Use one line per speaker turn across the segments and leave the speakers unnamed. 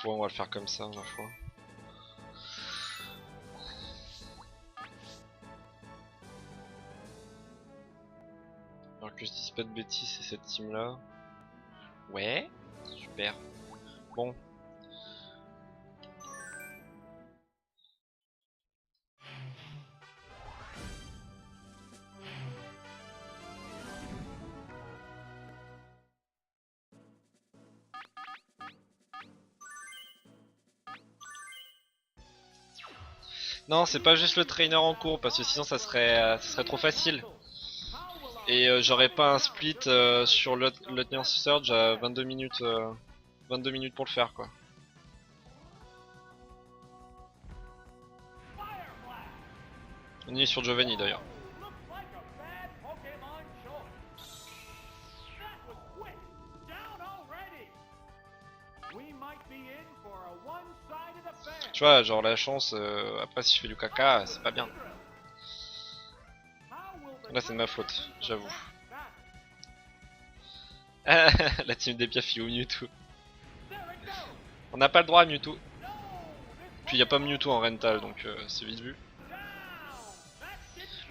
Ouais, on va le faire comme ça, ma foi. Alors que je dise pas de bêtises, c'est cette team là. Ouais, super. Bon. Non, c'est pas juste le trainer en cours, parce que sinon ça serait trop facile. Et j'aurais pas un split sur Lieutenant Surge à 22 minutes, 22 minutes pour le faire quoi. On y est sur Giovanni d'ailleurs. Tu vois, genre la chance, après si je fais du caca, c'est pas bien. Là c'est de ma faute, j'avoue. La team des Piaf ou Mewtwo. On n'a pas le droit à Mewtwo. Puis y a pas Mewtwo en rental donc c'est vite vu.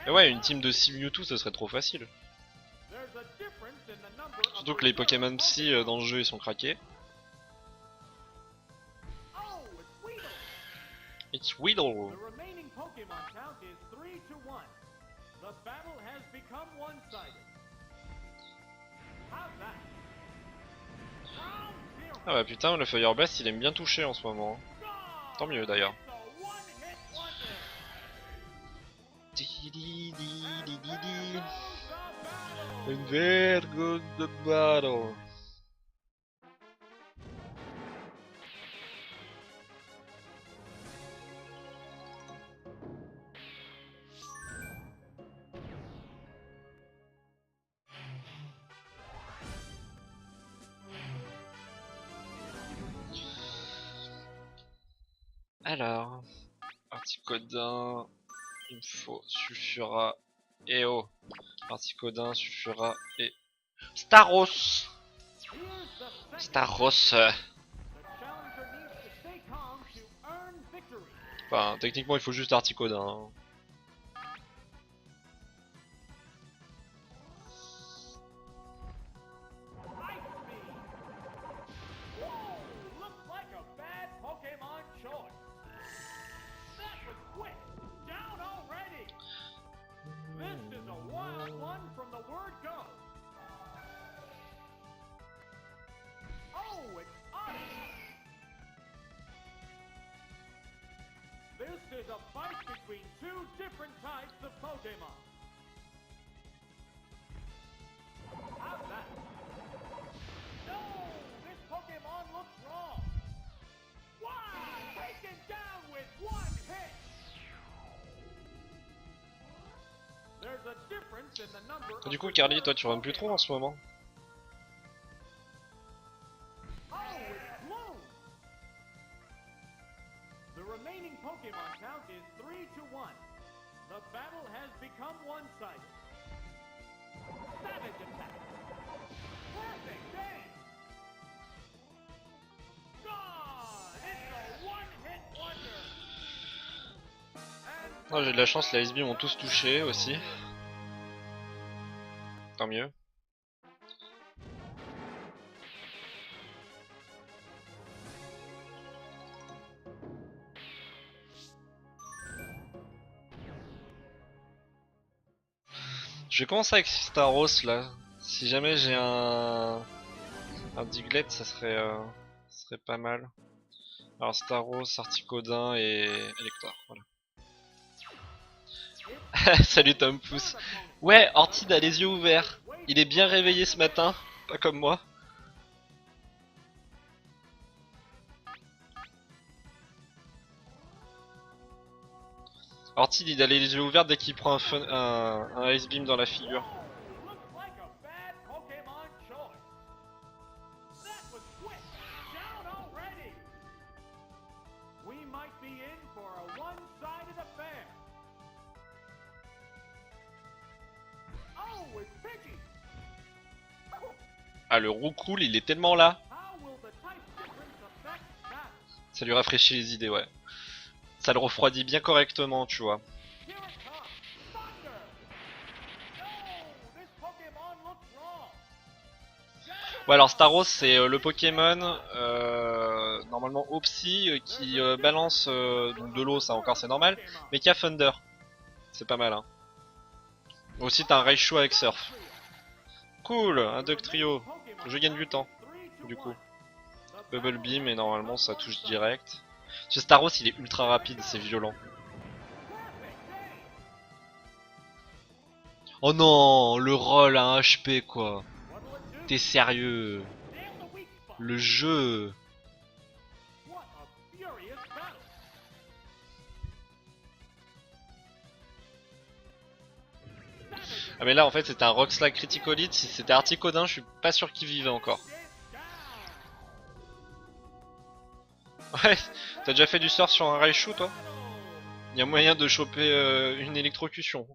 Mais ouais, une team de 6 Mewtwo ça serait trop facile. Surtout que les Pokémon Psy dans le jeu ils sont craqués. It's Weedle. Ah bah putain, le Fire Blast il aime bien toucher en ce moment. Tant mieux d'ailleurs. Une very good battle. Alors, Articodin, il me faut Sulfura et oh, Articodin, Sulfura et Staros. Staros. Enfin, techniquement, il faut juste Articodin. Hein.
This is a fight between two different types of Pokemon. How's that? No! This Pokemon looks wrong! Wow! Taken down with one hit! There's a difference in the number.
Du coup, Carly, toi tu runs plus trop en ce moment.
Pokemon count is 3-1. The battle has become one-sided. Savage attack. Perfect dance. God, it's a one-hit wonder.
Oh, j'ai de la chance, les Ice Beam ont tous touché aussi. Tant mieux. Je vais commencer avec Staros là. Si jamais j'ai un Diglett, ça serait pas mal. Alors Staros, Articodin et Elector, voilà. Salut Tom Pouce. Ouais, Ortide a les yeux ouverts. Il est bien réveillé ce matin, pas comme moi. Ortide il a les yeux ouverts dès qu'il prend un Ice Beam dans la figure. Ah, le Roucoule il est tellement là. Ça lui rafraîchit les idées, ouais. Ça le refroidit bien correctement, tu vois.
Here it comes. Thunder. No, this Pokemon looks wrong.
Ouais, alors Staros c'est le Pokémon normalement au psy qui balance donc de l'eau, ça encore c'est normal, mais qui a Thunder. C'est pas mal, hein. Aussi t'as un Raichu avec Surf. Cool, un Duck Trio. Je gagne du temps, du coup. Bubble Beam et normalement ça touche direct. Ce Staros il est ultra rapide, c'est violent. Oh non, le roll à 1 HP quoi. T'es sérieux? Le jeu.
What a furious battle.
Ah mais là en fait c'était un Rockslide Critical Hit, si c'était Articodin je suis pas sûr qu'il vivait encore. Ouais, t'as déjà fait du surf sur un Raichu toi? Y'a moyen de choper une électrocution.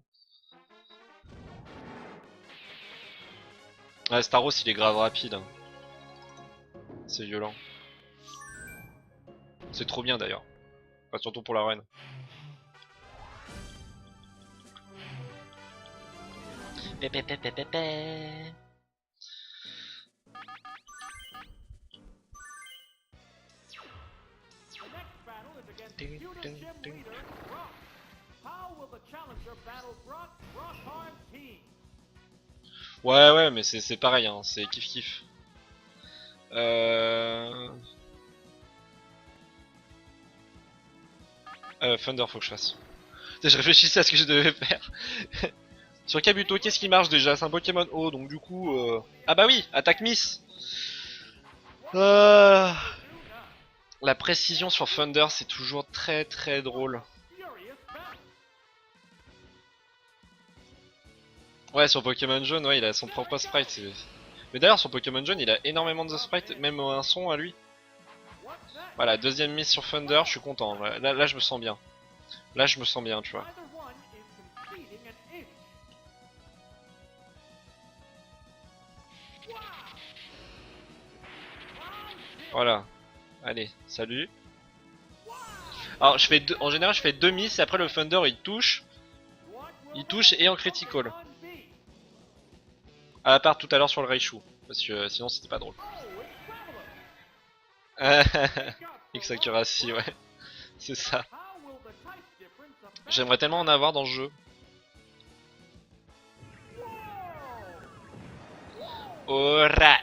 Ouais, Staros il est grave rapide, hein. C'est violent. C'est trop bien d'ailleurs. Enfin, surtout pour la reine.
The next battle is against Future Gym leader, Brock. How will the challenger battle Brock Hard Team?
Ouais ouais mais c'est pareil, hein. C'est kiff kiff. Thunder faut que je fasse. Je réfléchissais à ce que je devais faire. Sur Kabuto, qu'est-ce qui marche déjà? C'est un Pokémon haut, donc du coup... Ah bah oui, attaque Miss. La précision sur Thunder, c'est toujours très très drôle.
Furious battle.
Ouais, sur Pokémon jaune, ouais, il a son propre sprite. Mais d'ailleurs, sur Pokémon jaune, il a énormément de sprites, même un son à lui.
What's that?
Voilà, deuxième Miss sur Thunder, je suis content. Là, je me sens bien. Là, je me sens bien, tu vois.
Neither one is conceding an inch. Wow.
Voilà. Allez, salut. Alors, je fais deux, en général, je fais 2 Miss, et après le Thunder, il touche. Il touche et en critical. À part tout à l'heure sur le Raichu. Parce que sinon, c'était pas drôle. X Accuracy, ouais. C'est ça. J'aimerais tellement en avoir dans le jeu. Ora!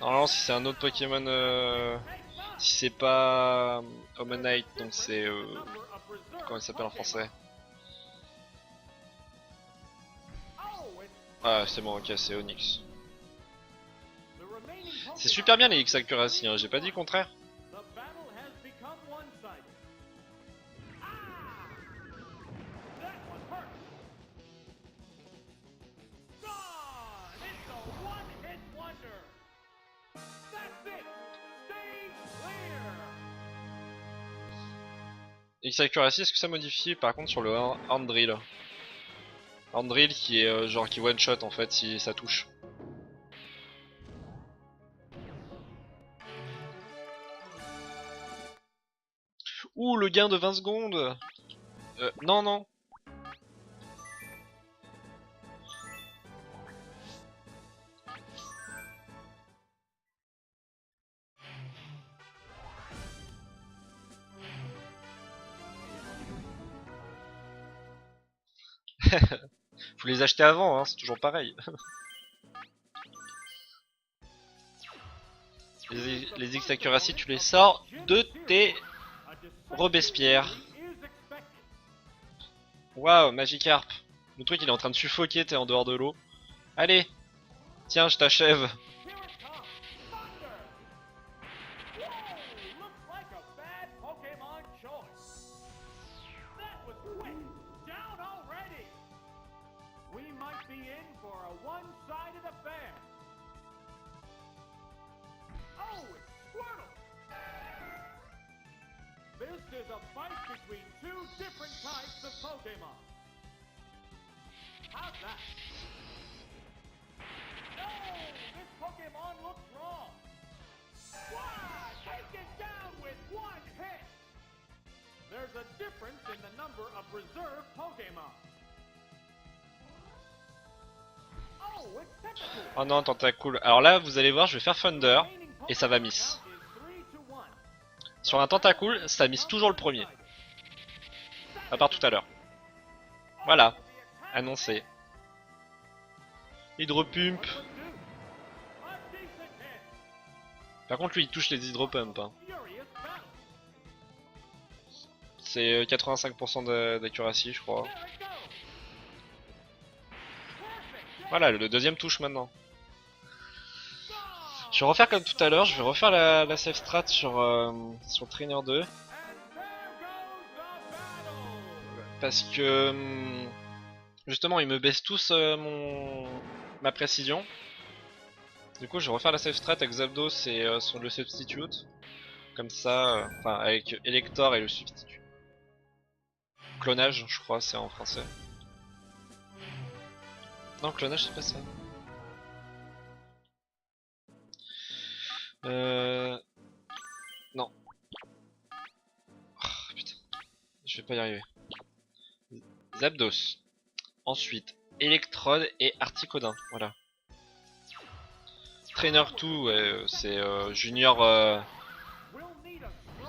Normalement, si c'est un autre Pokémon, si c'est pas Omanite, donc c'est comment il s'appelle en français? Ah, c'est bon, ok, c'est Onyx. C'est super bien les X Accuracy, hein, j'ai pas dit le contraire. X Accuracy, est-ce que ça modifie par contre sur le Horn Drill? Horn Drill qui est genre qui one shot en fait si ça touche. Ouh, le gain de 20 secondes. Non, non. Faut les acheter avant, hein, c'est toujours pareil. Les X Accuracy, tu les sors de tes Robespierre. Waouh, Magikarp. Le truc il est en train de suffoquer, t'es en dehors de l'eau. Allez, tiens, je t'achève.
This is a fight between two different types of Pokemon. How's that? No! This Pokemon looks wrong! Wow! number of reserve Pokemon. Oh, it's Tentacool.
Oh non, Tentacool. Alors là, vous allez voir, je vais faire Thunder et ça va miss. Sur un Tentacool, ça miss toujours le premier. À part tout à l'heure. Voilà, annoncé. Hydropump. Par contre, lui, il touche les Hydropump. Hein. C'est 85% d'accuracy, je crois. Voilà, le deuxième touche maintenant. Je vais refaire comme tout à l'heure, je vais refaire la save strat sur Trainer 2. Parce que justement ils me baissent tous ma précision. Du coup je vais refaire la save strat avec Zapdos et sur le substitute. Comme ça, enfin avec Elector et le substitut. Clonage je crois c'est en français. Non clonage c'est pas ça. Non. Oh, putain. Je vais pas y arriver. Zapdos. Ensuite, Electrode et Articodin. Voilà. Trainer 2, c'est Junior.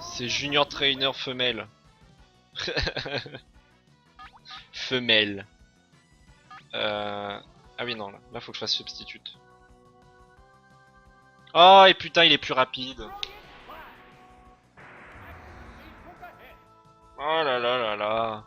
C'est Junior Trainer femelle. Femelle. Ah oui, non, là faut que je fasse substitute. Oh, et putain, il est plus rapide. Oh là là là là.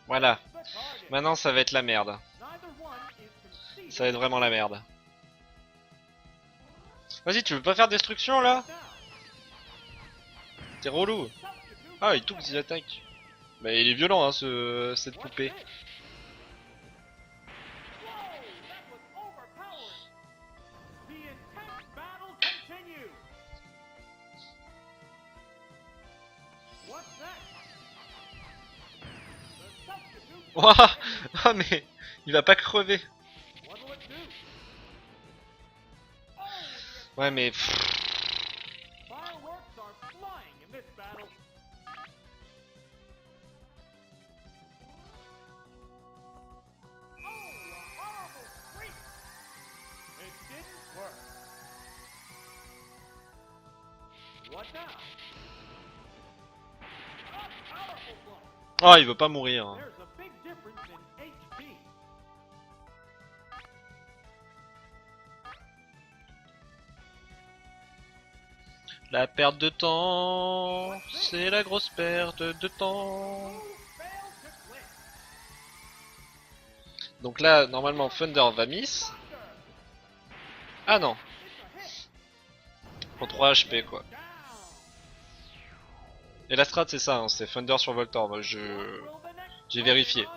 Voilà. Maintenant ça va être la merde. Ça va être vraiment la merde. Vas-y, tu veux pas faire destruction là? T'es relou. Ah, il touche des attaques. Bah il est violent hein cette poupée. Ouah, ah mais il va pas crever. Ouais mais oh, il veut pas mourir. Hein. La perte de temps, c'est la grosse perte de temps. Donc là, normalement, Thunder va miss. Ah non. Pour 3 HP quoi. Et la strat c'est ça, hein, c'est Thunder sur Voltorb. Moi, j'ai vérifié.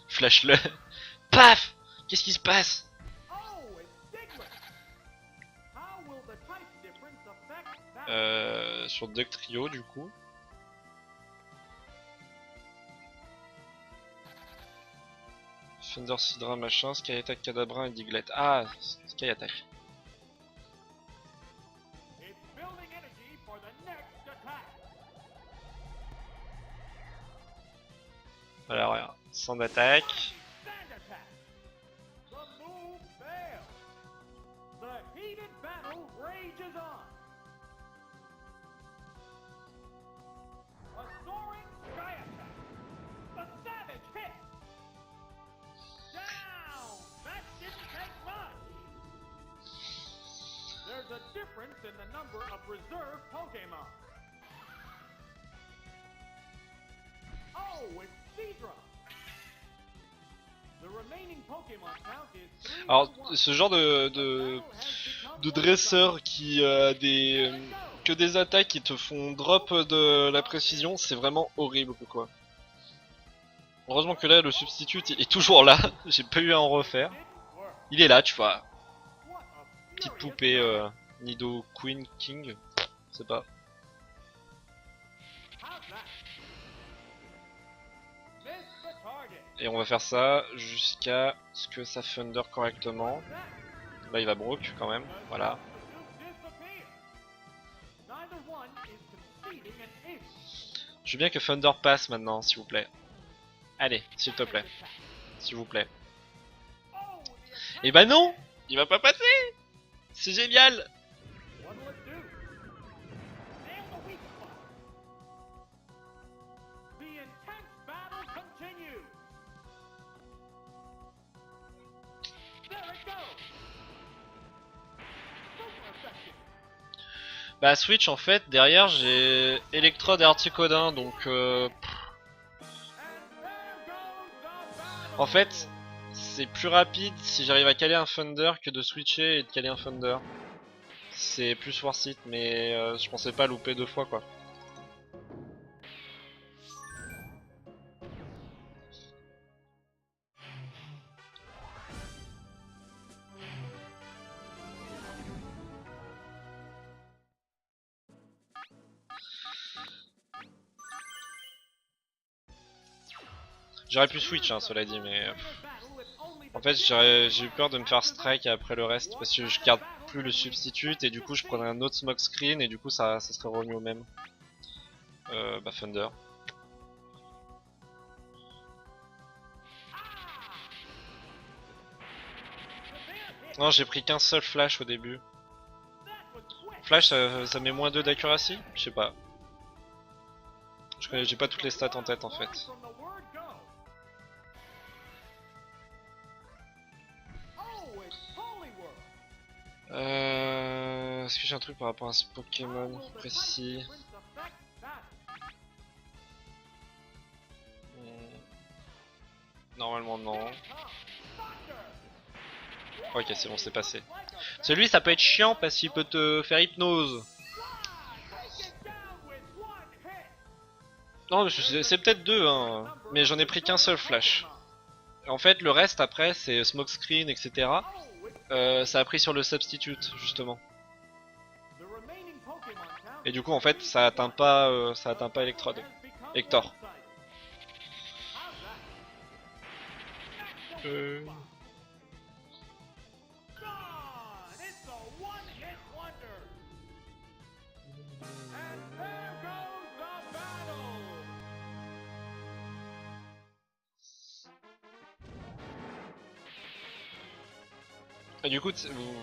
Flash-le. Paf! Qu'est-ce qui se passe? Sur Duck Trio du coup. Thunder Sidra machin, Sky Attack Kadabra et Diglett. Ah, Sky Attack. Voilà, regarde. Sans d'attaque.
There's a difference in the number of reserve Pokemon. Oh, it's Seadra. The remaining Pokemon count is 3
Alors,
to 1.
ce genre de dresseur qui a que des attaques qui te font drop de la précision, c'est vraiment horrible quoi. Heureusement que là, le substitut il est toujours là, j'ai pas eu à en refaire. Il est là, tu vois.
What a
Petite
furious
poupée
battle.
Nido Queen King. Je sais pas.
How's that? Miss the target.
Et on va faire ça jusqu'à ce que ça thunder correctement.
That
Là il va broke quand même. Voilà.
substitute disappear. Neither one is conceding an inch.
Je veux bien que Thunder passe maintenant, s'il vous plaît. Allez, s'il te plaît. S'il vous plaît.
Oh, the attack.
Et bah non, il va pas passer. C'est génial.
What'll it do? Nail the weak spot. The intense battle continues. There it goes. Super effective.
Bah Switch en fait, derrière j'ai Electrode et Articodin, donc
And there goes the battle.
en fait c'est plus rapide si j'arrive à caler un Thunder que de switcher et de caler un Thunder. C'est plus worth it, mais je pensais pas louper deux fois quoi. J'aurais pu switch hein, cela dit, mais en fait j'ai eu peur de me faire strike après le reste parce que je garde plus le substitute et du coup je prenais un autre smoke screen et du coup ça serait revenu au même. Bah Thunder. Non, j'ai pris qu'un seul flash au début. Flash ça met moins 2 d'accuracy? Je sais pas. J'ai pas toutes les stats en tête en fait. Est-ce que j'ai un truc par rapport à ce Pokémon précis? Normalement non. Ok c'est bon, c'est passé. Celui ça peut être chiant parce qu'il peut te faire hypnose. Non c'est peut-être deux hein, mais j'en ai pris qu'un seul flash. En fait le reste après c'est smokescreen etc. Ça a pris sur le substitute justement. Et du coup en fait ça atteint pas Electrode. Hector. Et du coup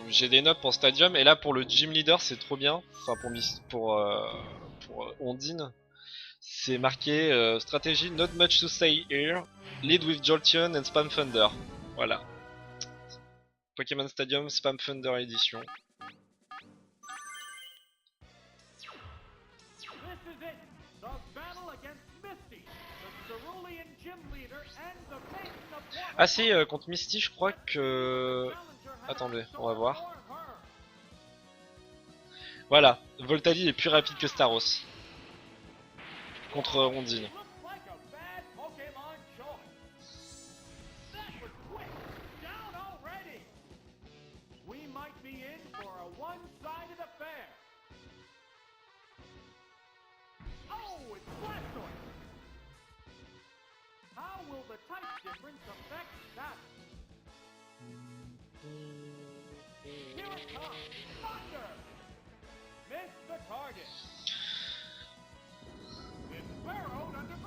j'ai des notes pour Stadium et là pour le Gym Leader c'est trop bien. Enfin pour Ondine. C'est marqué stratégie not much to say here. Lead with Jolteon and Spam Thunder. Voilà. Pokémon Stadium Spam Thunder Edition. Ah si, contre Misty je crois que... Attendez, on va voir. Voilà, Voltali est plus rapide que Staros. Contre Rondine.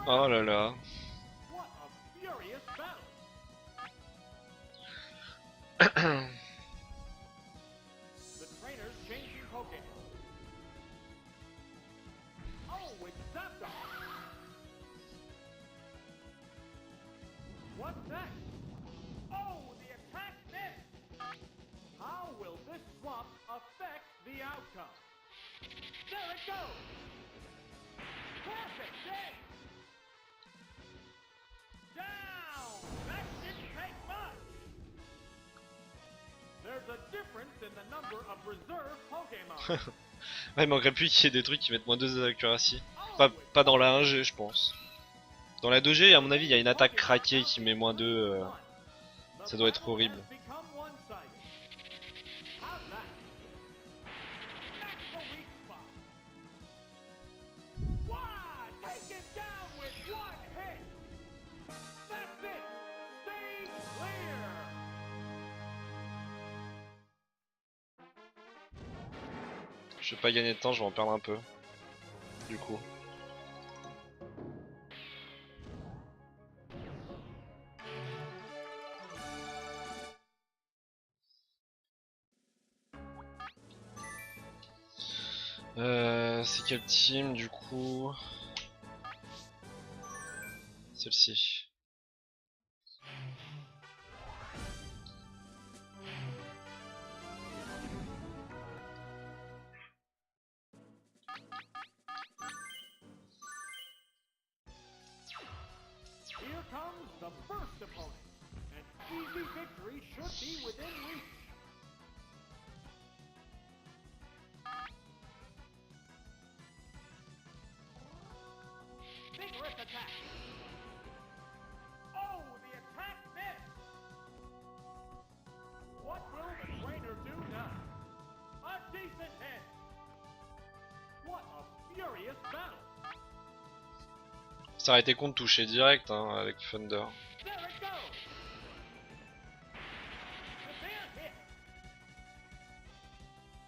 Oh là là.
What's next? Oh, the attack missed! How will this swap affect the outcome? There it goes! Perfect save! Down! That didn't take much! There's a difference in the number of reserve Pokémon.
Ouais, il manquerait plus qu'il y ait des trucs qui mettent moins 2 d'accuracy. Pas dans la 1G je pense. Dans la 2G à mon avis il y a une attaque craquée qui met moins 2. Ça doit être horrible. Je vais pas gagner de temps, je vais en perdre un peu. Du coup. C'est quel team du coup? Celle-ci.
Here comes the first opponent. An easy victory should be within reach. Vigorous attack. Oh, the attack missed. What will the trainer do now? A decent hit. What a furious battle.
Ça aurait été con de toucher direct hein, avec Thunder.
There it goes. Severe hit.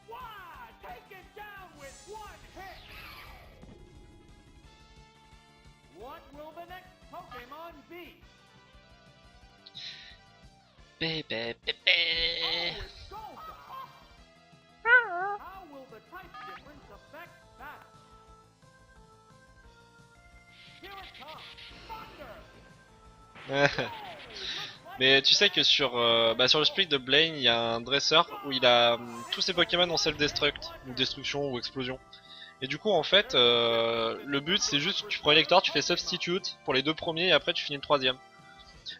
Why? Taken down with one hit. What will the next Pokemon be?
Bébé,
Oh, it's Golduck. How will the type difference affect that? Here it comes. Thunder.
Mais tu sais que sur, sur le split de Blaine, il y a un dresseur où il a tous ses Pokémon en self-destruct, ou destruction ou explosion. Et du coup en fait, le but c'est juste tu prends Elector, tu fais substitute pour les deux premiers et après tu finis le troisième.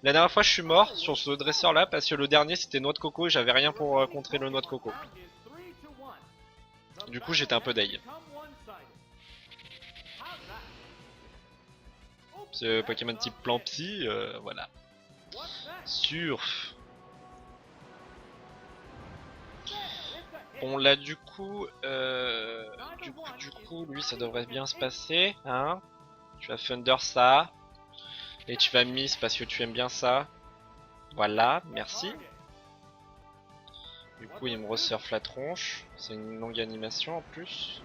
La dernière fois je suis mort sur ce dresseur là parce que le dernier c'était noix de coco et j'avais rien pour contrer le noix de coco. Du coup j'étais un peu deg. Ce Pokémon type plan psy, voilà. Surf. Bon là du coup, lui ça devrait bien se passer, hein. Tu vas Thunder ça, et tu vas Miss parce que tu aimes bien ça. Voilà, merci. Du coup il me resurfe la tronche, c'est une longue animation en plus.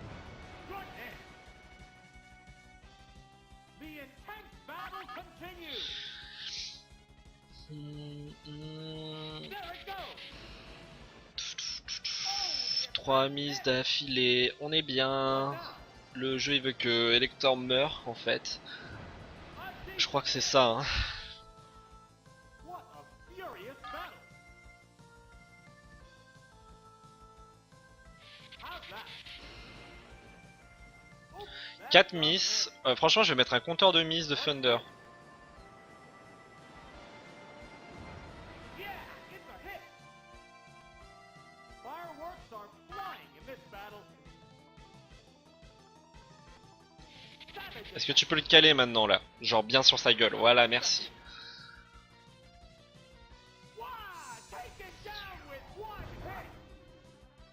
Trois mises d'affilée, on est bien. Le jeu il veut que Elector meure en fait. Je crois que c'est ça hein. Quatre miss, franchement je vais mettre un compteur de miss de Thunder. Est-ce que tu peux le caler maintenant là? Genre bien sur sa gueule, voilà merci.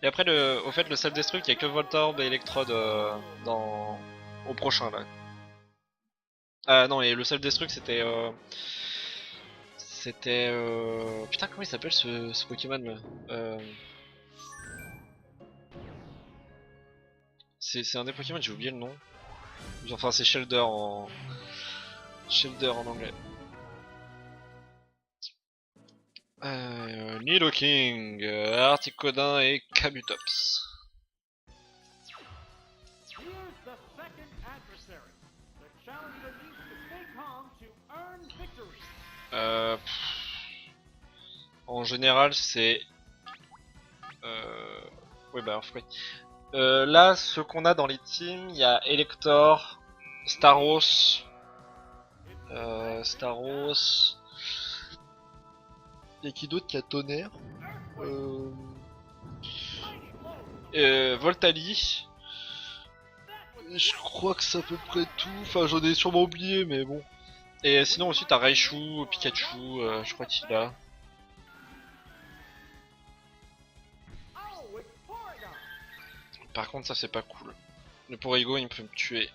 Et après au fait le self-destruct il y a que Voltorb et Electrode au prochain là. Ah non et le self-destruct c'était putain comment il s'appelle ce Pokémon là c'est un des Pokémon, j'ai oublié le nom. Enfin c'est Shelder en anglais. Nidoking, Articodin et Kabutops. En général c'est oui bah oui. Là ce qu'on a dans les teams, il y a Elector, Staros, et qui d'autre qui a Tonnerre, Voltali. Je crois que c'est à peu près tout, enfin j'en ai sûrement oublié mais bon. Et sinon aussi t'as Raichu, Pikachu, je crois qu'il a. Par contre ça c'est pas cool. Le Porygo il peut me tuer.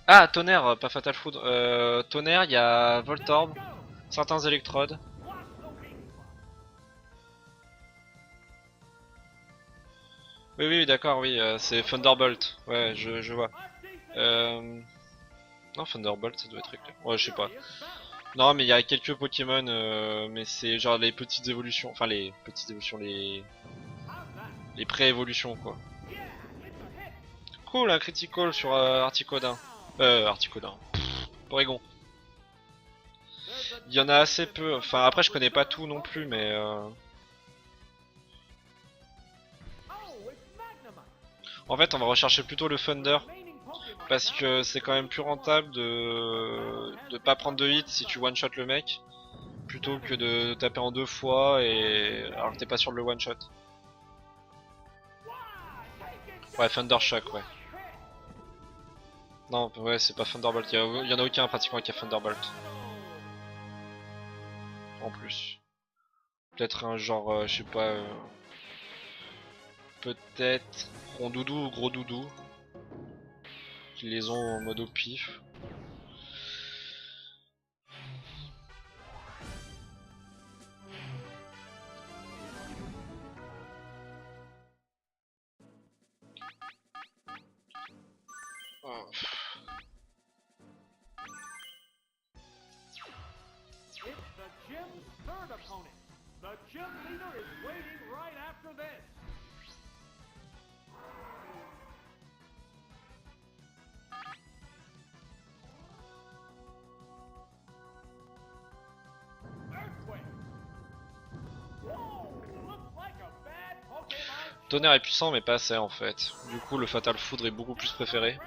Ah Tonnerre, pas Fatal Food. Tonnerre il y a Voltorb, certains électrodes. Oui, oui, d'accord, oui, c'est Thunderbolt. Ouais, je vois. Euh... Non, Thunderbolt, ça doit être très clair. Ouais, je sais pas. Non, mais il y a quelques Pokémon, mais c'est genre les petites évolutions. Enfin, les petites évolutions, les pré-évolutions, quoi. Cool, un critical sur Articodin. Articodin. Porygon. Il y en a assez peu. Enfin, après, je connais pas tout non plus, mais. En fait, on va rechercher plutôt le Thunder. Parce que c'est quand même plus rentable de pas prendre de hit si tu one-shot le mec. Plutôt que de taper en 2 fois et. Alors que t'es pas sûr de le one-shot. Ouais, Thunder Shock, ouais. Non, ouais, c'est pas Thunderbolt. Il y en a aucun pratiquement qui a Thunderbolt. En plus. Peut-être un genre, je sais pas. Peut-être Rondoudou ou Gros Doudou. Qui les ont en mode au pif. Oh.
It's the gym's third opponent. The gym leader is waiting right after this. Earthquake. Whoa, looks like a bad Pokemon.
Tonnerre est puissant mais pas assez en fait. Du coup le Fatal Foudre est beaucoup plus préféré.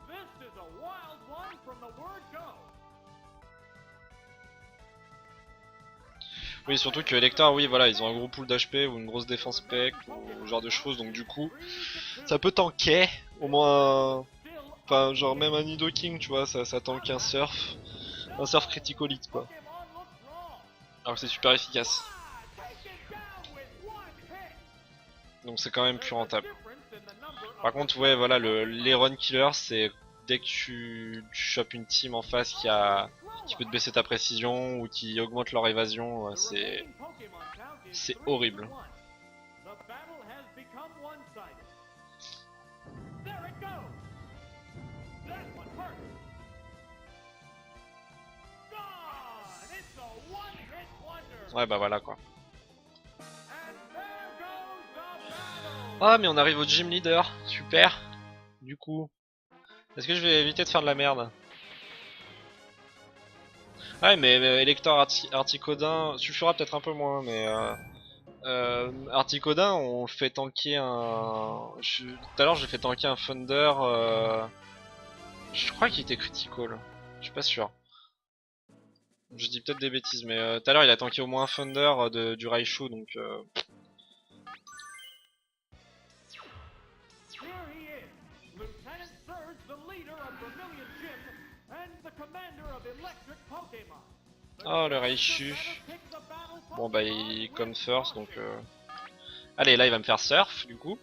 This is a wild one from the word go.
Oui, surtout que Electar, oui, voilà, ils ont un gros pool d'HP ou une grosse défense spec ou ce genre de choses, donc du coup, ça peut tanker, au moins, enfin, genre même un Nidoking, tu vois, ça tank un surf critical hit, quoi. Alors que c'est super efficace. Donc c'est quand même plus rentable. Par contre, ouais, voilà, les run killers, c'est dès que tu chopes une team en face qui peut te baisser ta précision ou qui augmente leur évasion, c'est horrible. Ouais, bah voilà quoi. Ah, mais on arrive au gym leader, super. Du coup, est-ce que je vais éviter de faire de la merde? Ouais, mais Elector Articodin suffira peut-être un peu moins, mais Articodin, on le fait tanker tout à l'heure, j'ai fait tanker un Thunder. Je crois qu'il était critical. Je suis pas sûr. Je dis peut-être des bêtises, mais tout à l'heure il a tanké au moins un Thunder du Raichu, donc. Oh le Raichu. Bon bah il come first, donc. Allez, là il va me faire surf du coup.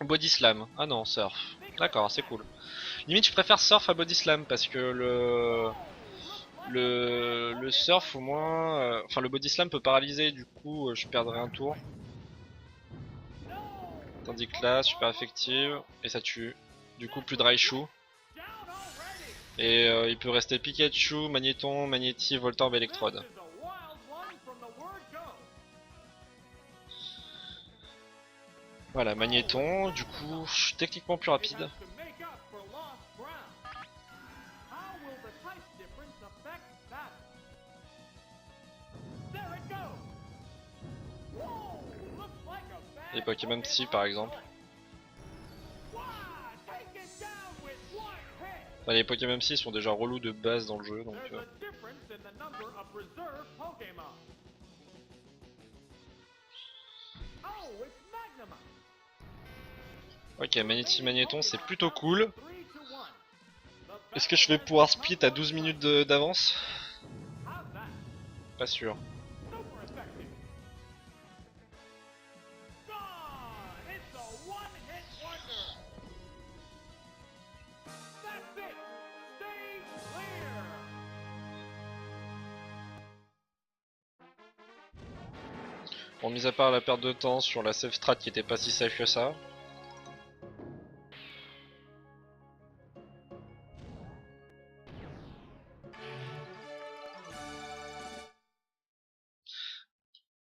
Body slam. Ah non, surf. D'accord, c'est cool. Limite, je préfère surf à body slam parce que le surf au moins, enfin le body slam peut paralyser, du coup je perdrai un tour. Tandis que là, super effective et ça tue. Du coup plus de Raichu. Et il peut rester Pikachu, Magnéton, Magnéti, Voltorb, Electrode. Voilà, Magnéton, du coup je suis techniquement plus rapide. Les Pokémon Psy par exemple. Bah, les Pokémon Psy sont déjà relous de base dans le jeu, donc. Ok, Magnéti Magnéton c'est plutôt cool. Est-ce que je vais pouvoir split à 12 minutes d'avance? Pas sûr. Bon, mis à part la perte de temps sur la safe strat qui était pas si safe que ça.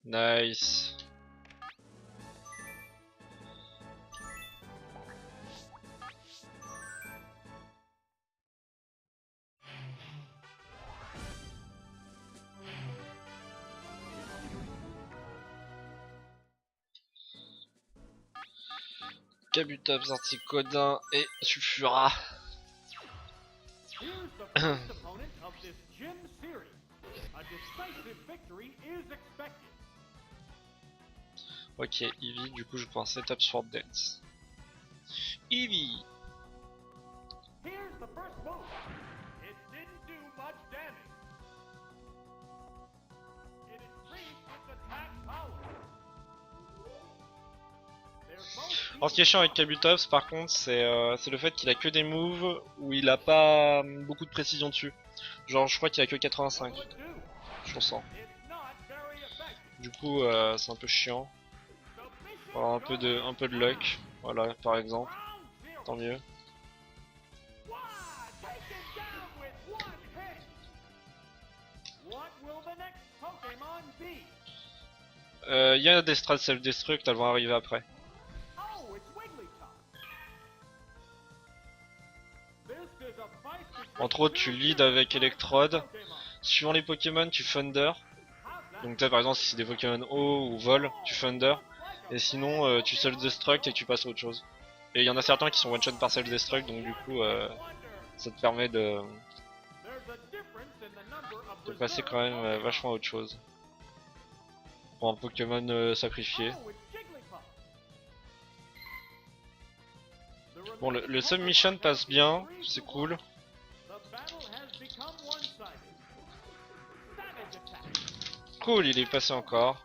Nice. Kabutops, Articodin et Sulfura.
Here's the first opponent of this gym series. A decisive victory is expected.
Ok, Eevee, du coup je prends un setup Sword Dance. Eevee.
Here's the first move. It didn't do much damage. It increased its attack power. They're both
Alors ce qui est chiant avec Kabutops par contre c'est le fait qu'il a que des moves où il a pas beaucoup de précision dessus. Genre je crois qu'il a que 85,
What'll it do?
je ressens.
It's not very effective.
Du coup c'est un peu chiant.
Submission
Faut avoir un peu de luck, voilà par exemple,
round zero.
tant mieux.
Wow, taken down with one hit. What will the next Pokemon be?
Il y a des strats self-destruct, elles vont arriver après.
Oh, it's Wigglytuff. This is a fight between
Entre autres tu lead avec Electrode.
Pokemon.
Suivant les Pokémon tu Thunder.
How's that?
Donc t'as par exemple si c'est des Pokémon haut ou vol, tu Thunder. Et sinon tu self-destruct et tu passes à autre chose. Et il y en a certains qui sont one-shot par self-destruct donc du coup ça te permet de passer quand même vachement à autre chose. Pour un Pokémon sacrifié. Bon le submission passe bien, c'est cool. Cool, il est passé encore.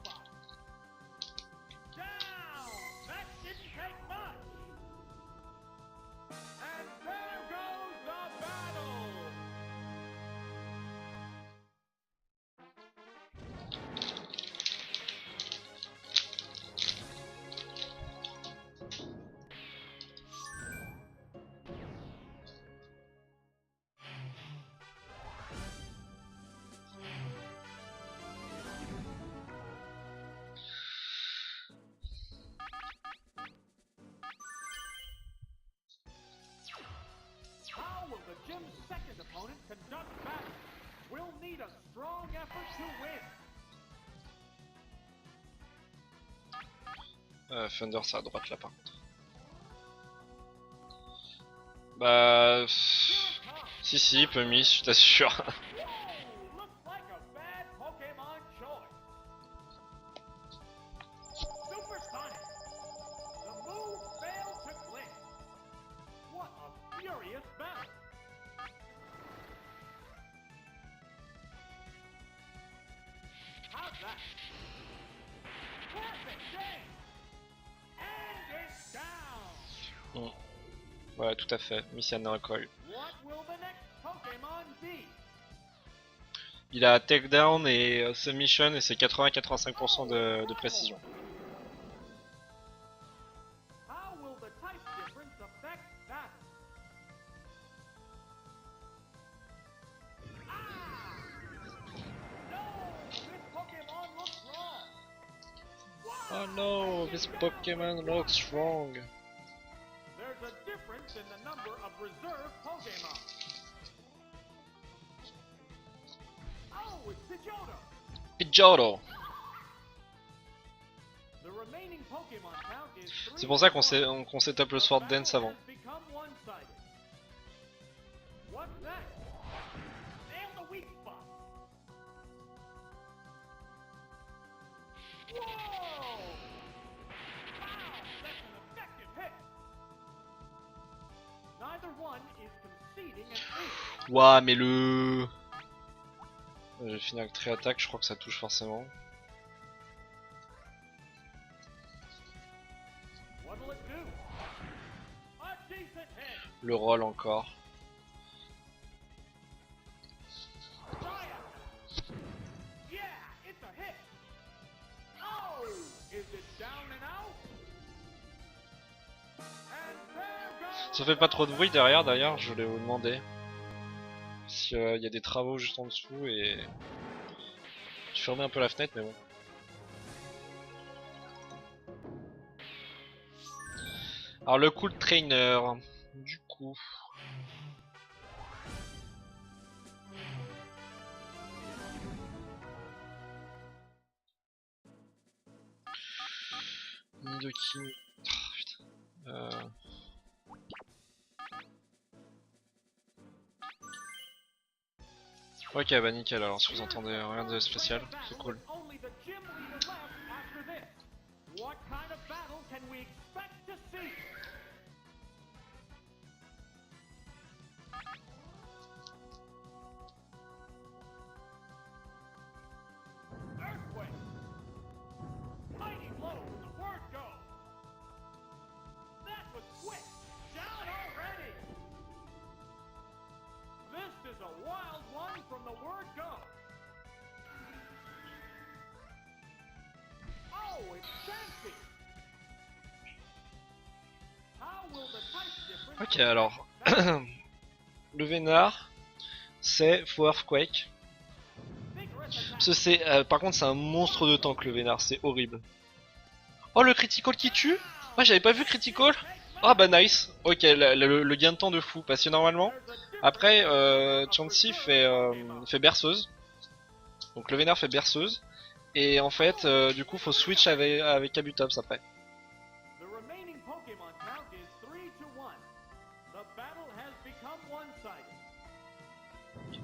How will the gym's second opponent conduct battle? We'll need a strong effort to win.
Thunder c'est à droite là par contre. Bah... Si, il peut miss, je t'assure.
Whoa! Looks like a bad Pokemon choice. Supersonic. The move failed to click. What a furious battle. How's that? Perfect game. And it's down.
Ouais, tout à fait, Mission Recall.
What will the next Pokemon be?
Il a takedown et submission et c'est 80-85% de précision.
How will the type difference affect that? Ah! No! This Pokemon looks wrong!
Oh no, this Pokemon looks wrong.
There's a difference in the number of reserve Pokemon. Oh, it's Pidgeotto!
Pidgeotto.
The remaining Pokemon count is 3.
C'est pour ça qu'on setup le Sword Dance avant.
Become one-sided. What's next? Nail the weak spot. Whoa! Wow, that's an effective hit. Neither one is conceding an inch.
Ouah, mais le... J'ai fini avec tri-attaque, je crois que ça touche forcément.
What'll it do? A decent hit.
Le roll encore.
Try it. Yeah, it's a hit. Oh! Is it down and out? And there goes
Ça fait pas trop de bruit derrière d'ailleurs, je voulais vous demander. S'il y a des travaux juste en dessous et... Je fermais un peu la fenêtre mais bon. Alors le cool trainer, du coup... Nidoking... Oh, putain. Ok bah nickel alors si vous entendez rien de spécial, c'est cool.
only the gym leader left after this. What kind of battle can we expect to see? Earthquake. Mighty blow with the word go. That was quick. Down already. This is a wild one from the word go. Oh, it's fancy. How will the type difference
Ok alors... Le Vénard, c'est faux Earthquake. Parce que c'est, par contre c'est un monstre de tank le Vénard, c'est horrible. Oh le critical qui tue. Ah j'avais pas vu critical. Ah bah nice. Ok le gain de temps de fou. Parce que normalement après Chansey fait berceuse. Donc le Vénard fait berceuse. Et en fait du coup faut switch avec Kabutops après.
The remaining Pokemon count is 3-1. The battle has become one-sided.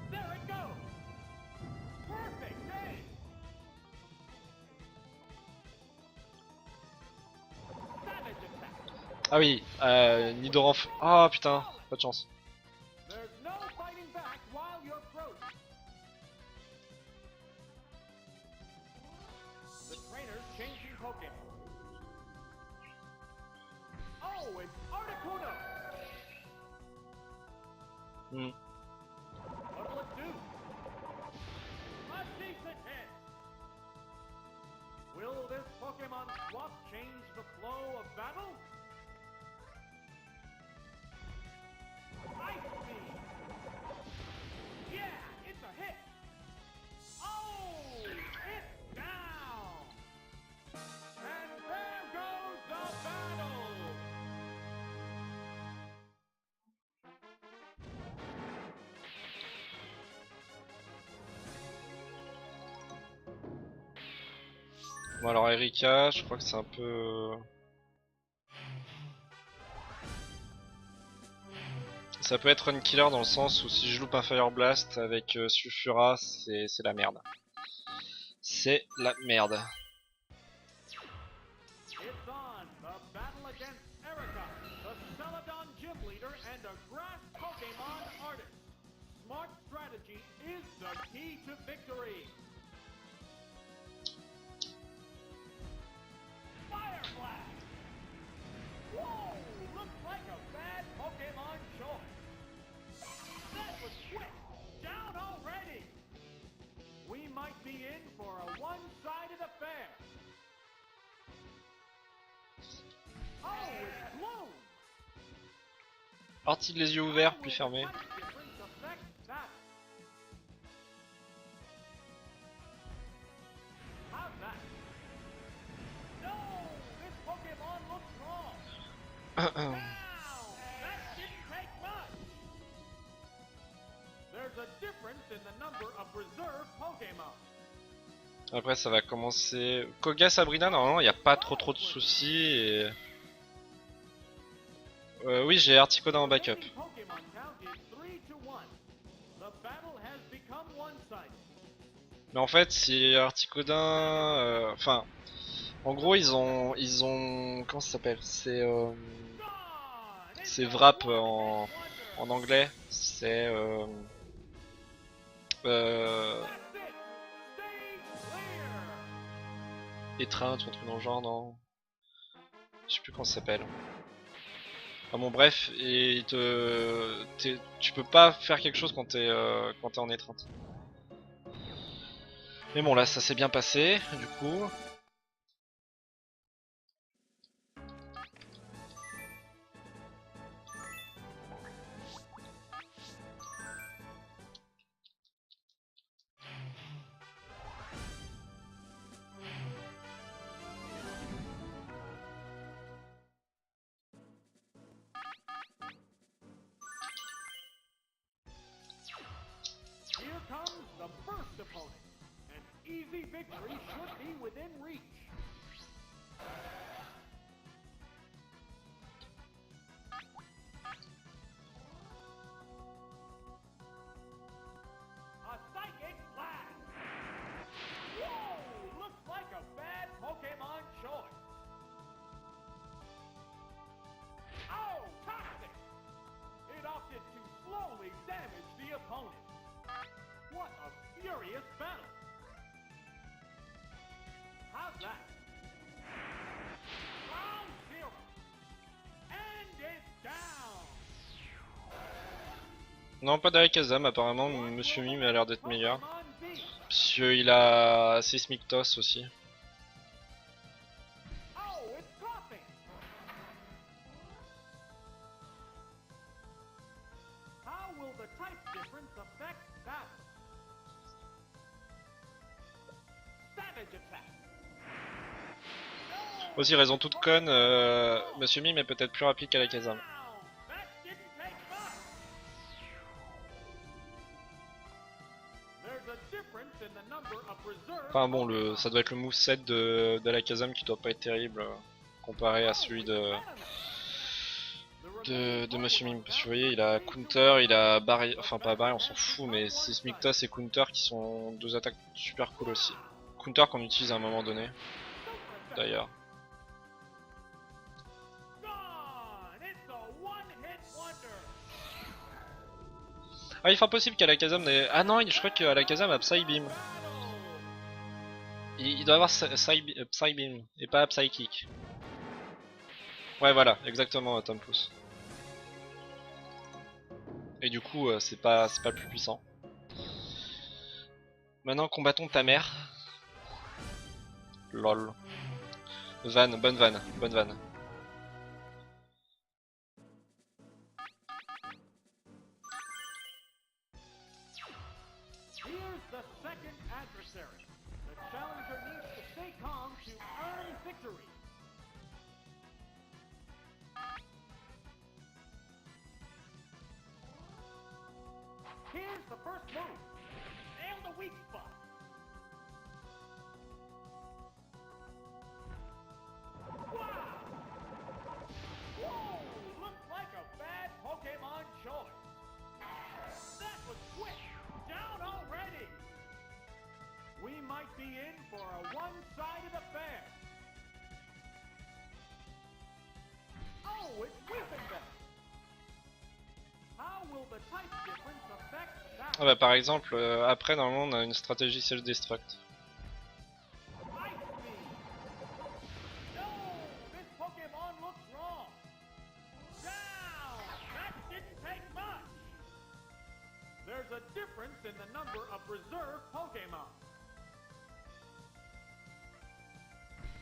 There it goes. Perfect aim. Savage attack.
Ah oui, Nidoranf. Ah putain, pas de chance.
There's no fighting back while you're frozen. The trainer's changing Pokemon. Oh, it's Articuno.
Hmm.
What'll it do? A decent hit. Will this Pokemon swap change the flow of battle? Ice Beam. Yeah, it's a hit. Oh, it's down. And there goes the battle.
Bon alors Erika, je crois que c'est un peu... Ça peut être un killer dans le sens où si je loupe un Fire Blast avec Sulfura, c'est la merde. C'est la merde.
It's on. The battle against Erika, the Celadon gym leader and a grass Pokemon artist. Smart strategy is the key to victory. Fire Blast! Whoa! Looks like a bad Pokemon choice. That was quick. Down already. We might be in for a one-sided affair. Oh, it's blown.
Partie de les yeux ouverts puis fermés. Après ça va commencer... Koga Sabrina normalement il n'y a pas trop de soucis et... oui j'ai Articuno en backup. Mais en fait si Articuno... Enfin... En gros ils ont... Comment ça s'appelle? C'est Wrap en anglais. C'est... Étreinte ou un truc dans le genre, non? Je sais plus comment ça s'appelle. Enfin bon bref, et tu peux pas faire quelque chose quand t'es en étreinte. Mais bon là ça s'est bien passé du coup.
comes the first opponent. An easy victory should be within reach. A psychic blast! Whoa! Looks like a bad Pokemon choice. Oh, toxic! It opted to slowly damage the opponent. What a furious battle! How's that? Round zero. And it's down.
Non, pas d'Alakazam, apparemment, Monsieur Mime a l'air d'être meilleur.
Pokemon B.
Parce qu'il a Seismic Toss aussi.
Oh, it's coughing. How will the type difference affect that? Savage attack.
Aussi, raison toute conne, Monsieur Mime est peut-être plus rapide qu'Alakazam.
Down. That didn't take much. There's a difference in the number of reserve
Enfin bon,
Pokemon.
ça doit être le moveset d'Alakazam qui doit pas être terrible comparé à celui de Monsieur Mime. Parce que vous voyez, il a Counter, il a Barrière, enfin pas Barrière, on s'en fout, mais Seismic Toss et Counter qui sont deux attaques super cool aussi. Counter qu'on utilise à un moment donné, d'ailleurs.
Gone. It's a one-hit wonder.
Ah, il est fort possible qu'Alakazam n'ait... Ah non, je crois qu'Alakazam a Psybeam.
Battle.
Il doit avoir Psybeam et pas Psykick. Ouais, voilà, exactement, Tom Pouce. Et du coup, c'est pas le plus puissant. Maintenant, combattons ta mère. Lol. Vanne, bonne vanne, bonne vanne.
Here's the second adversary. The challenger needs to stay calm to earn victory. Here's the first move. Nail the weak spot. Wow! Whoa! Looks like a bad Pokemon choice. That was quick. Down already. We might be in for a one-sided affair. Oh, it's Weeping Bell. How will the type difference affect that?
Ah bah par exemple, après normalement on a une stratégie self-destruct.
Ice Beam. No, this Pokemon looks wrong. Down. That didn't take much. There's a difference in the number of reserve Pokemon.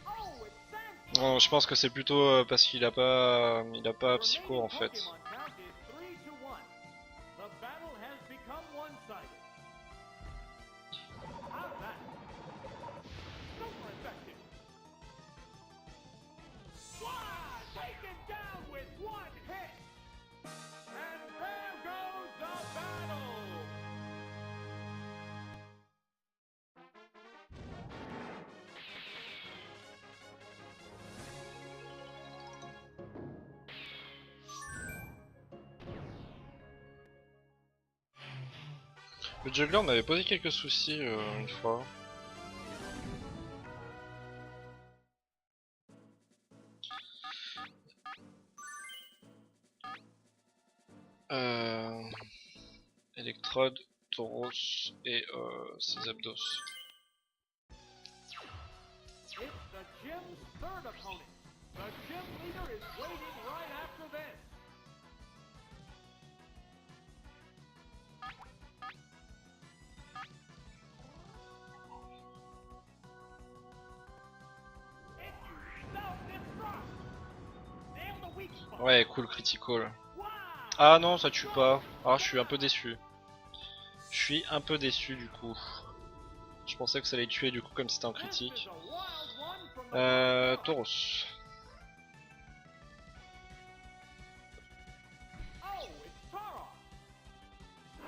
Oh, it's Sandslash.
Non, je pense que c'est plutôt parce qu'il a pas Psycho en fait.
Pokemon count is 3-1. The battle has become one-sided. How's that? Super effective. Wow! Taken down with one hit. And there goes the battle.
Le juggler m'avait posé quelques soucis une fois. Electrode, Tauros et ses Abdos.
It's the gym's third opponent. The gym leader is waiting right after this. If you self-destruct, nail the weak spot.
Ouais, cool, critical.
Wow!
Ah non, ça tue pas. Ah, je suis un peu déçu. Je suis un peu déçu du coup. Je pensais que ça allait tuer du coup comme c'était un
This is
critique.
a wild one from the
Tauros.
Oh, it's Tauros.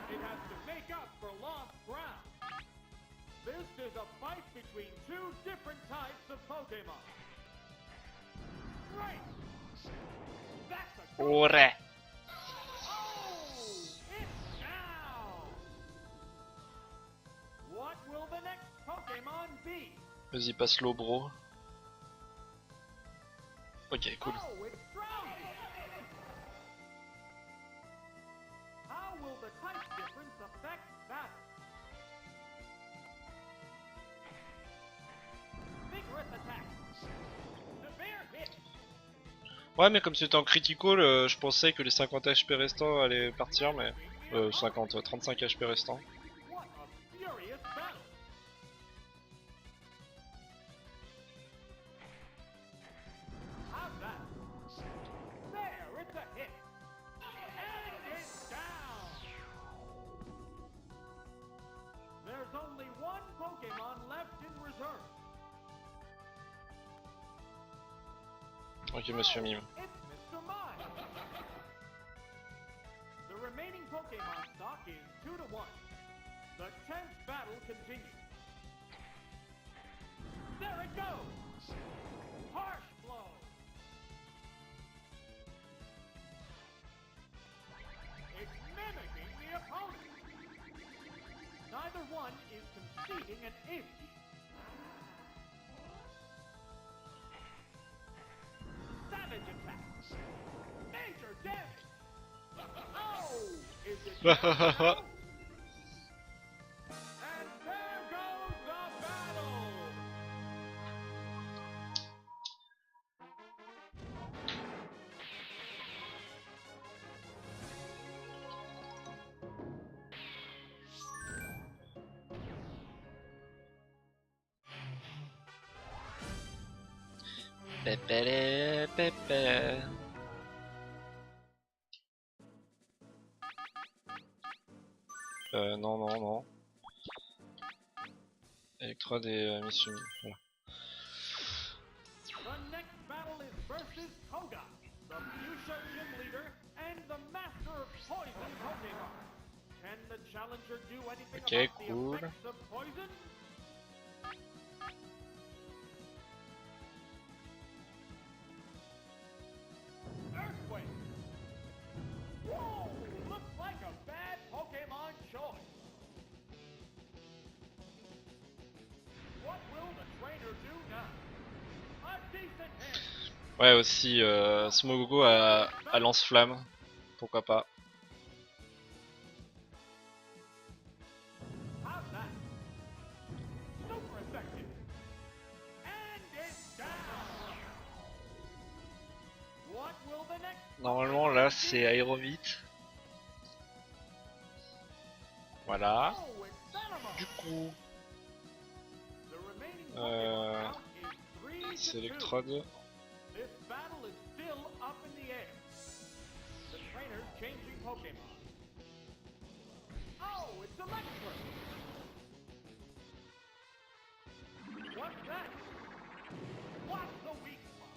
It has to make up for lost ground. This is a fight between two different types of Pokemon. Great! That's a
Ore.
Oh! It's down! What will the next Pokemon be?
Vas-y, passe l'eau, bro. Ok, cool.
Oh, it's Drowsy! How will the type difference affect battle? Vigorous attack. Severe hit.
Ouais, mais comme c'était en critical, je pensais que les 50 HP restants allaient partir, mais 35 HP restants.
What a furious battle! How's that? There, it's a hit. And it's down. There's only one Pokemon left in reserve.
Ok, monsieur Mime.
It's Mr. Mime. The remaining Pokemon stock is 2-1. The tense battle continues. There it goes! Harsh blow! It's mimicking the opponent. Neither one is conceding an inch. Savage attack. Major damage. Oh! Is it now? And there goes the battle!
Pépé, pépé. Non, non, non. Electrode et Mitsumi, voilà.
The next battle is versus Koga, the Fuchsia Gym Leader and the Master of Poison Pokemon. Can the challenger do anything
Okay,
about
cool.
the effects of poison? Earthquake! Whoa! Looks like a bad Pokemon choice. What will the trainer do now? A decent hit.
Ouais, aussi, Smogogo à lance-flamme. Pourquoi pas.
How's that? Super effective. And it's down. What will the next
Normalement, là, c'est Aéromite. Voilà.
Oh, it's Venomoth.
Du coup,
The remaining Pokemon count is 3-2.
c'est Electrode.
This battle is still up in the air. The trainer's changing Pokemon. Oh, it's Electro. What's that? What's the weak spot?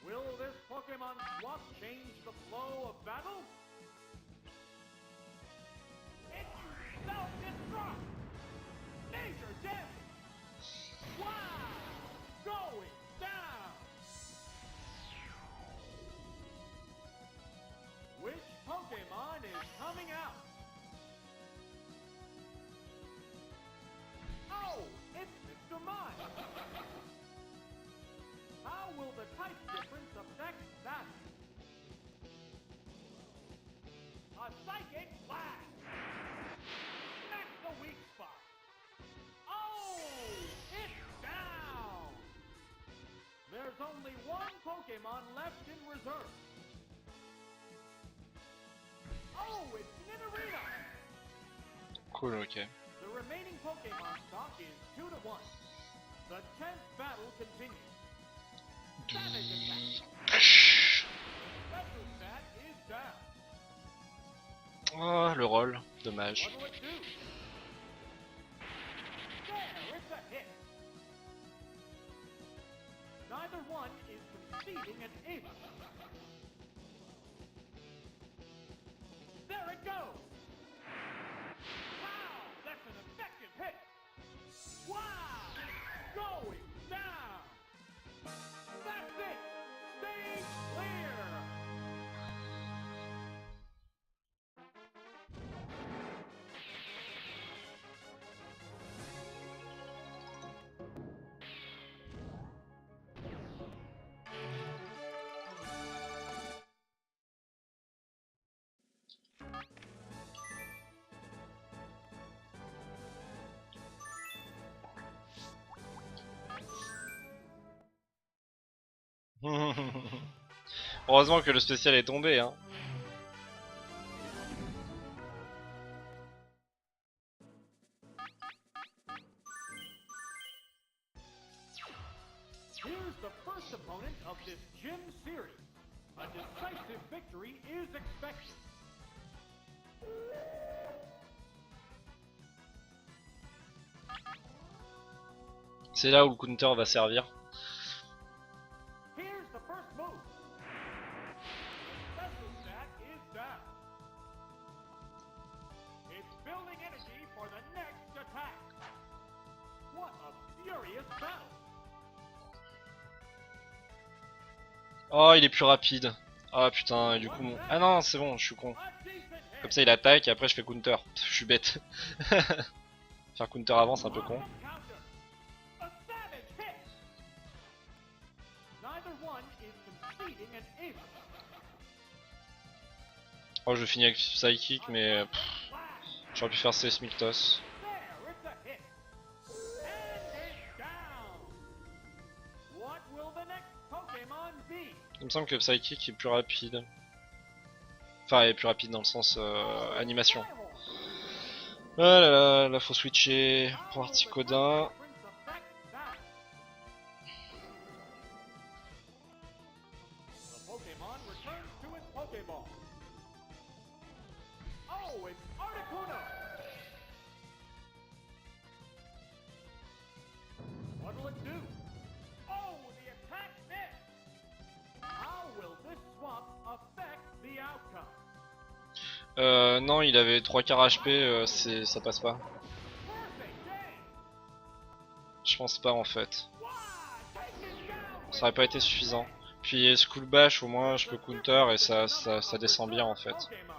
Will this Pokemon swap change the flow of battle? It self-destruct! Major damage! Wow! Going down! Which Pokemon is coming out? Oh, it's Mr. Mime! How will the type difference affect that? A Psychic Blast! That's the weak spot! Oh! It's down! There's only one Pokemon left in reserve. Oh, it's Nidorino!
Cool, ok.
The remaining Pokemon stock is 2-1. The 10th battle continues. Savage attack. Special stat is down.
Oh, le rôle, dommage.
What will it do? There, it's a hit. Neither one is conceding an inch. There it goes. Wow, that's an Wow! Going down! That's it! Stay clear!
Heureusement que le spécial est tombé, hein.
Here's the first opponent of this gym series. A decisive victory is expected.
C'est là où le counter va servir.
Here's the first move. The special stat is down. It's building energy for the next attack. What a furious battle.
Oh, il est plus rapide. Ah putain, et du coup... Ah non, c'est bon, je suis con.
A decent hit.
Comme ça, il attaque et après, je fais counter. Je suis bête. Faire counter avant, c'est un peu con.
Counter. A savage hit. Neither one is conceding an inch.
Oh, je finis avec Psychic, mais
Flash.
j'aurais pu faire Seismic Toss.
There, it's a hit. And it's down. What will the next Pokemon be?
Il me semble que Psychic est plus rapide. Enfin, il est plus rapide dans le sens animation. Ah là là, là faut switcher pour Articodin.
The Pokemon returns to its Pokeball. Oh, it's Articuno! What'll it do? Oh, the attack missed! How will this swap affect the outcome?
Non, il avait 3 quarts HP, ça passe pas.
Perfect game!
Je pense pas en fait.
Wow, take it down
Ça aurait pas été suffisant. Puis Skull Bash, au moins je peux counter et ça descend bien en fait.
Pokemon.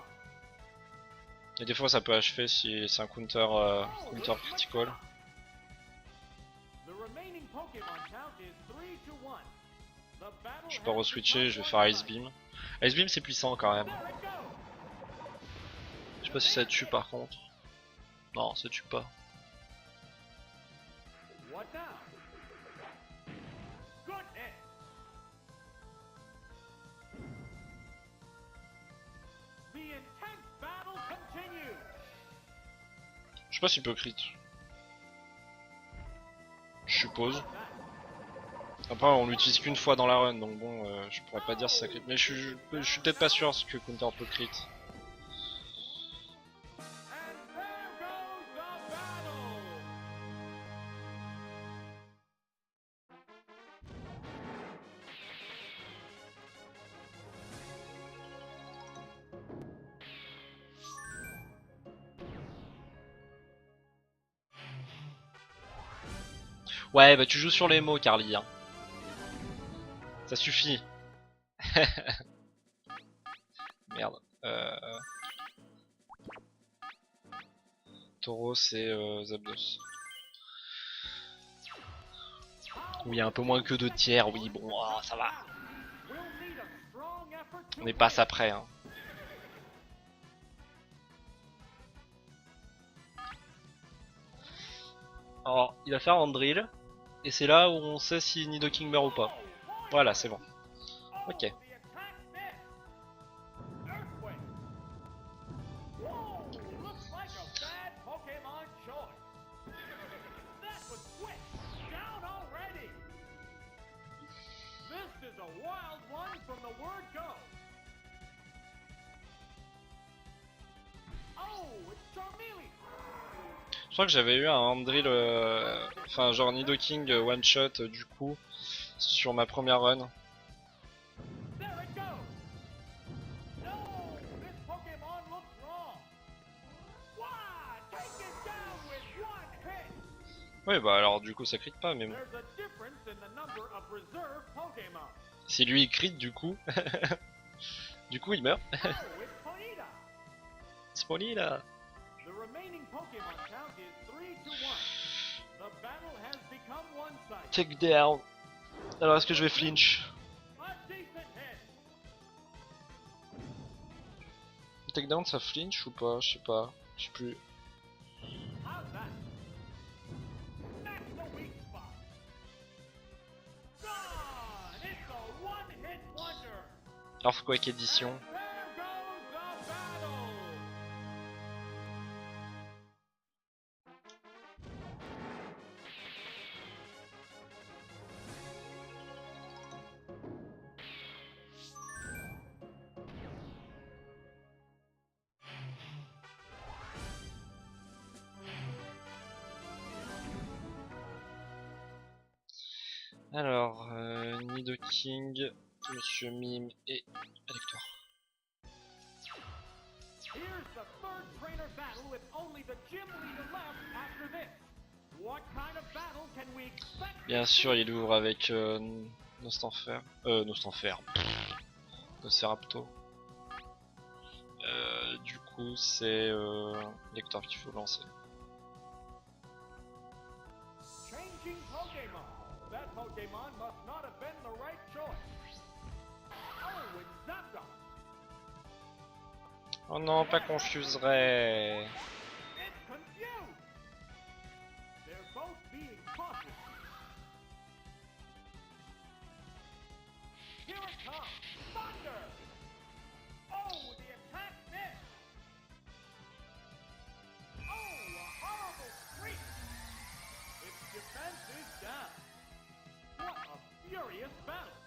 Et des fois ça peut achever si c'est un counter, counter critical.
The remaining Pokemon count is 3 to 1. The battle
Je peux
has
re-switcher, je vais
become
faire Ice Beam. Ice Beam c'est puissant quand même.
There it goes.
Je sais pas si ça tue par contre. Non, ça tue pas.
What now? Good hit. The intense battle continues.
Je sais pas s'il peut crit. Je suppose. Après on l'utilise qu'une fois dans la run donc bon je pourrais pas dire si ça crit. Mais je suis peut-être pas sûr que counter peut crit.
And there goes the battle.
Ouais bah tu joues sur les mots Carly hein. Ça suffit. Merde. Tauros et Zapdos. Oui, un peu moins que 2 tiers, oui, bon, oh, ça va.
We'll need a strong effort to
On est pas après. Hein. Alors, il va faire un drill, et c'est là où on sait si Nidoking meurt ou pas. Voilà, c'est bon. Ok.
The attack missed. Earthquake. Whoa, looks like a bad Pokemon choice. That was quick. Down already. This is a wild one from the word go. Oh, it's Charmeleon.
Je crois que j'avais eu un hand drill, enfin genre Nidoking one shot du coup sur ma première run.
There it goes. No, this Pokemon looks wrong. Wow, take it down with one hit.
Oui, bah alors du coup ça crit pas, mais bon.
There's a difference in the number of reserve Pokemon.
Si lui il crit du coup, il meurt.
Oh, it's Ponyta.
Smolly là.
The remaining Pokemon count is 3-1. The battle has become one-sided.
Take down. Alors est-ce que je vais flinch?
A decent hit.
Take down ça flinch ou pas? Je sais pas. Je sais plus.
How's that? That's the weak spot. Gone! It's a one-hit wonder.
Earthquake édition.
There goes the battle.
Alors, Nidoking, Monsieur Mime et Elector.
Here's the third trainer battle with only the gym leader left after this. What kind of battle can we expect?
Bien sûr, il ouvre avec Nostanfer. Nociraptor. Du coup, c'est Elector qu'il faut lancer.
Changing Pokemon. That Pokemon must not have been the right choice. Oh, it's Zapdos.
Oh non, pas confuserait.
It's confused. They're both being cautious. Here it comes. Thunder. Oh, the attack missed. Oh, a horrible freak. Its defense is down. What a furious battle.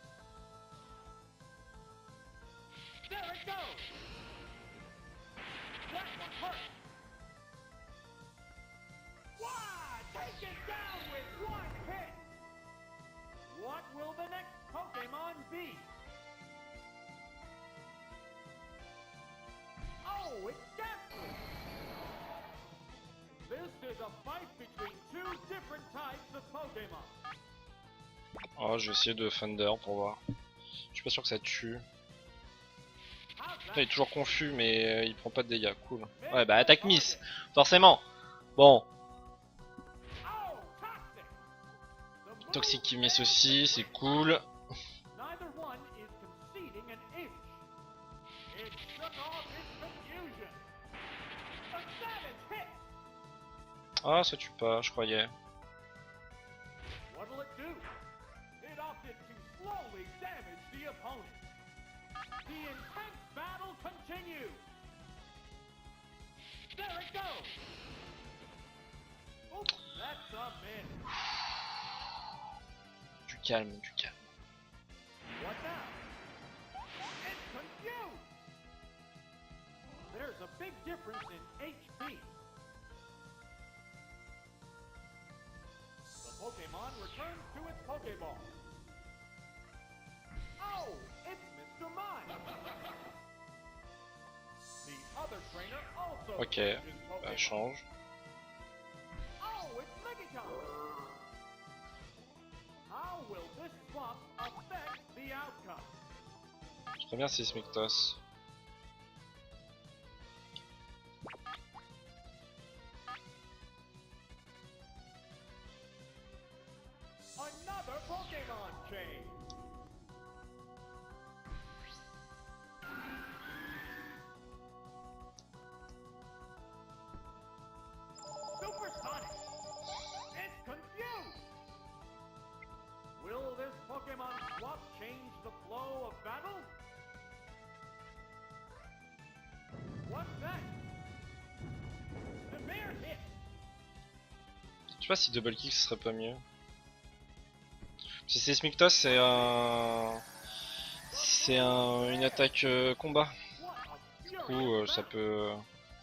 There it goes. That one hurt. Wow, take it down with one hit. What will the next Pokemon be? Oh, it's Gastly. This is a fight between two different types of Pokemon.
Oh, je vais essayer de Thunder pour voir. Je suis pas sûr que ça tue.
How's
Putain, il
that?
est toujours confus, mais il prend pas de dégâts. Cool. Ouais, bah attaque miss. Forcément. Bon,
Oh, toxic. The move
Toxic miss
failed
aussi,
to
c'est
break.
cool.
Neither one is conceding an inch. It shook off its confusion. A savage hit.
Ah, ça tue pas, je croyais.
What'll it do? It opted to slowly damage the opponent. The intense battle continues. There it goes. Oops, that's a miss.
Du calme, du calme.
What now? It's confused. There's a big difference in HP. The Pokemon returns to its Pokeball. Oh, it's Mr. Mime. The other trainer also
Ok,
changed his
bah
Pokemon.
change.
Oh, it's Megaton. How will this swap affect the outcome?
Je préviens c'est Smictos.
Another Pokemon change. Supersonic. It's confused. Will this Pokemon swap change the flow of battle? What's that? Severe hit.
Je sais pas si double kick ce serait pas mieux. Si c'est Smictos, c'est une attaque combat.
What a
Du coup,
furious
ça
battle.
peut.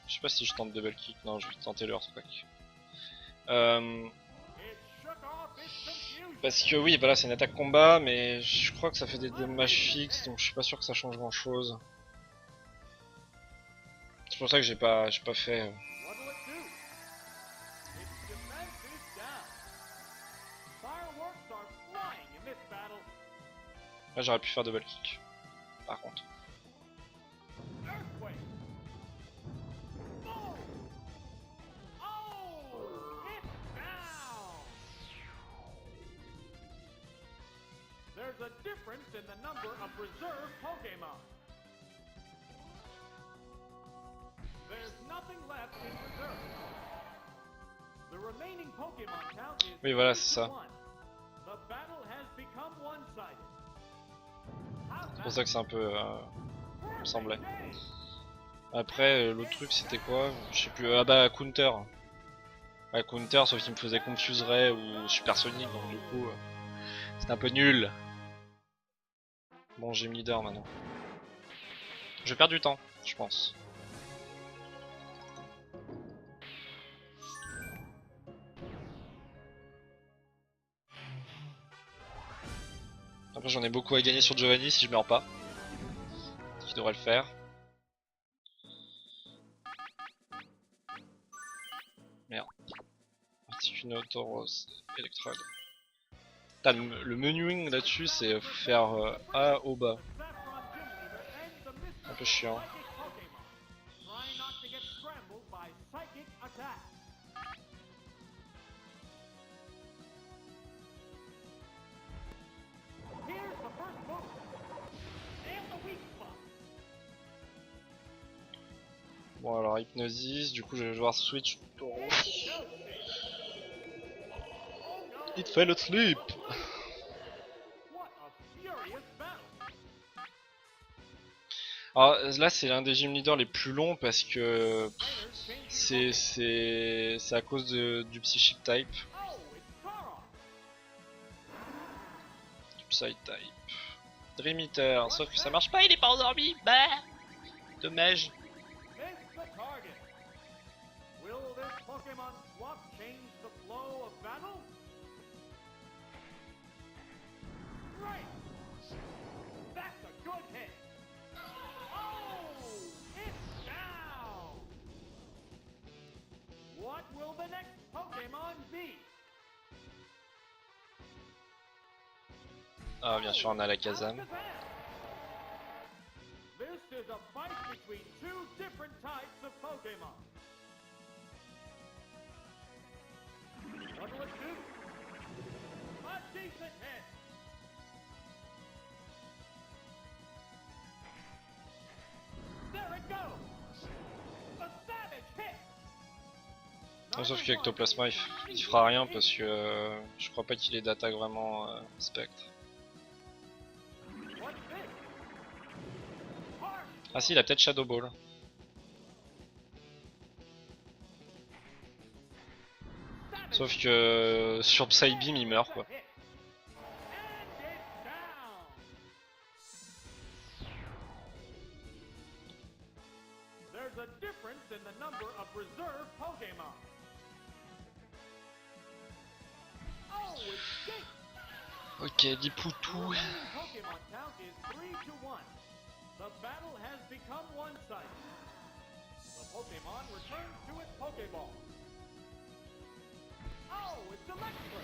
Je sais pas si je tente double kick. Non, je vais tenter le Earthquake.
It shook off its confusion.
Parce que oui, voilà, c'est une attaque combat, mais je crois que ça fait des dommages fixes, donc je suis pas sûr que ça change grand chose. C'est pour ça que j'ai pas fait.
What'll it do? Its defense is down.
Là j'aurais pu faire double kick. Par contre.
Earthquake. Boom. Oh, it's down. There's a difference in the number of reserve Pokemon. There's nothing left in reserve. The remaining Pokemon count is
Oui, voilà,
3
c'est
to
ça.
1. The battle has become one-sided.
C'est pour ça que c'est un peu... il me semblait. Après, l'autre truc c'était quoi? Je sais plus. Ah bah, Counter. Ah, Counter, sauf qu'il me faisait Confuse Ray ou Supersonic, donc du coup, c'était un peu nul. Bon, j'ai mis leader maintenant. Je perds du temps, je pense. Après, j'en ai beaucoup à gagner sur Giovanni si je meurs pas. Ce qui devrait le faire. Merde. Articunosaurus, Electrode. Putain, le menuing là-dessus, c'est faire A au bas. Un peu chiant.
Try not to get scrambled by psychic attack. Here's the first move. Nail the weak spot.
Bon, alors Hypnosis, du coup, je vais devoir switch. It fell asleep.
What a furious battle.
Alors là, c'est l'un des gym leaders les plus longs parce que
Trainers change
c'est à cause du Psychic type.
Oh, it's Tara.
Du Psy type. Dream Eater, sauf que ça marche pas, il est pas endormi. Bah, dommage.
Miss the target. Will this Pokemon swap change the flow of battle? Right. That's a good hit. Oh, it's down. What will the next Pokemon be?
Ah, bien sûr, on a la Kazam.
This is a fight between two different types of Pokemon. What will it do? A decent hit. There it goes. A savage hit.
Non, sauf qu'Ectoplasma il fera rien parce que je crois pas qu'il ait d'attaque vraiment spectre.
What's this? Harsh.
Ah si, il a peut-être Shadow Ball.
Savage
Sauf que sur Psybeam il meurt quoi.
hit. And it's down. There's a difference in the number of reserve Pokemon. Oh, it's Jake.
Ok, Dipoutou.
Remaining Pokemon count is 3 to 1. The battle has become one-sided. The Pokemon returns to its Pokeball. Oh, it's Electro.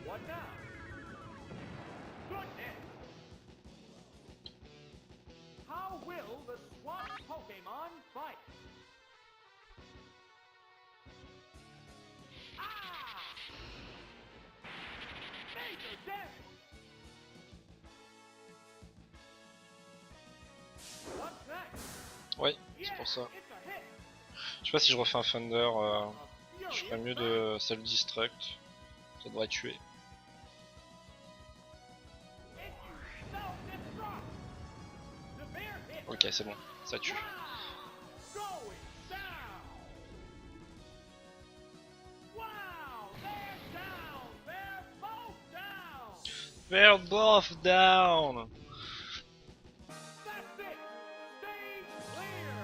What now? Goodness. How will the swamp Pokemon fight? Ah! Major damage! What's next?
Ouais,
Yeah,
c'est pour ça.
it's a hit.
Je sais pas si je refais un Thunder,
A
je
furious
ferais mieux
battle.
de self-destruct. Ça devrait tuer.
If you self-destruct, severe hit.
Ok, c'est bon, ça tue.
Wow! Going down. Wow! They're down. They're both down.
They're both down.
That's it. Stage clear.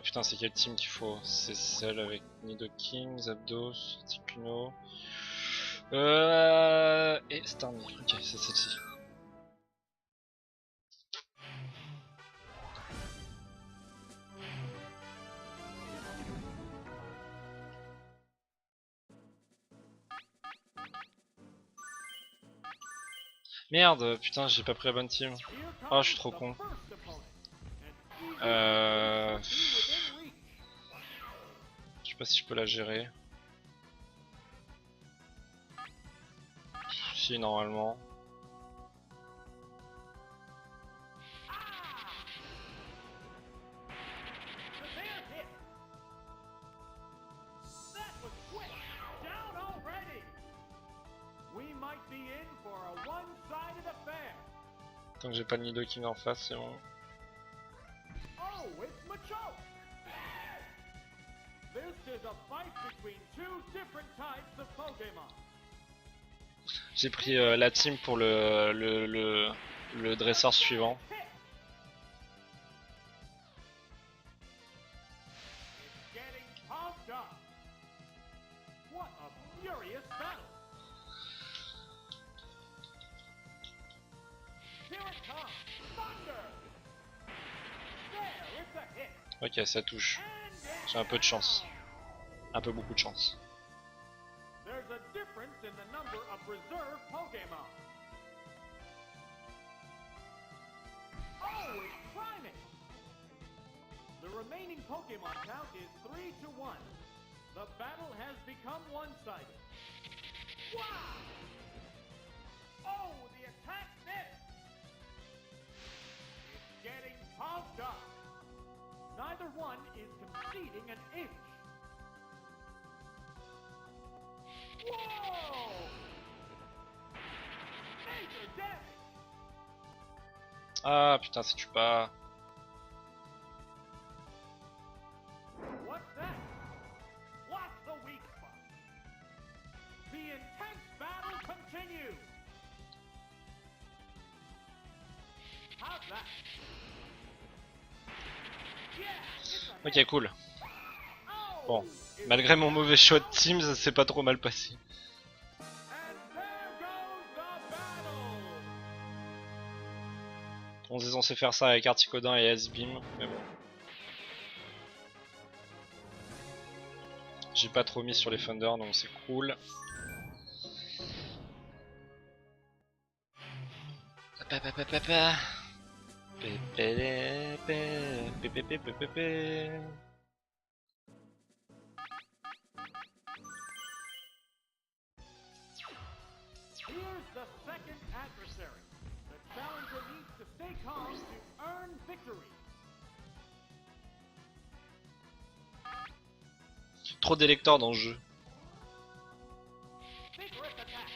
Putain, c'est quelle team qu'il faut? C'est celle avec Nidoking, Zapdos, Ticuno. Et Starmie. Ok, c'est celle-ci. Merde, putain, j'ai pas pris la bonne team. Oh, je suis trop con. Je sais pas si je peux la gérer. Si, normalement. Tant que j'ai pas de Nidoking en face, c'est bon.
Oh, it's Machoke! This is a fight between two different types of Pokémon.
J'ai pris la team pour le dresseur suivant.
It's getting pumped up. What a furious battle! Here it comes, Thunder! There, it's a hit.
Ok, ça touche.
And
J'ai un peu de chance. Un peu beaucoup de chance.
there's a difference in the number of reserve Pokémon. Oh, it's climbing! The remaining Pokémon count is 3-1. The battle has become one-sided. Wow! Oh, the attack missed! It's getting pumped up. Neither one is conceding an inch. Whoa! Major damage!
Ah putain, ça tue pas.
What's that? Block the weak spot. The intense battle continues. How's that? Yeah, it's a
Ok, cool.
oh,
Bon,
it's
malgré mon mauvais choix de team, ça s'est pas trop mal passé.
and there goes the battle.
On est censé faire ça avec Articodin et Asbeam, mais bon. J'ai pas trop mis sur les Thunder, donc c'est cool.
Here's the second adversary. The challenger needs to stay calm to earn victory.
Trop d'électeurs dans le jeu.
Vigorous attack.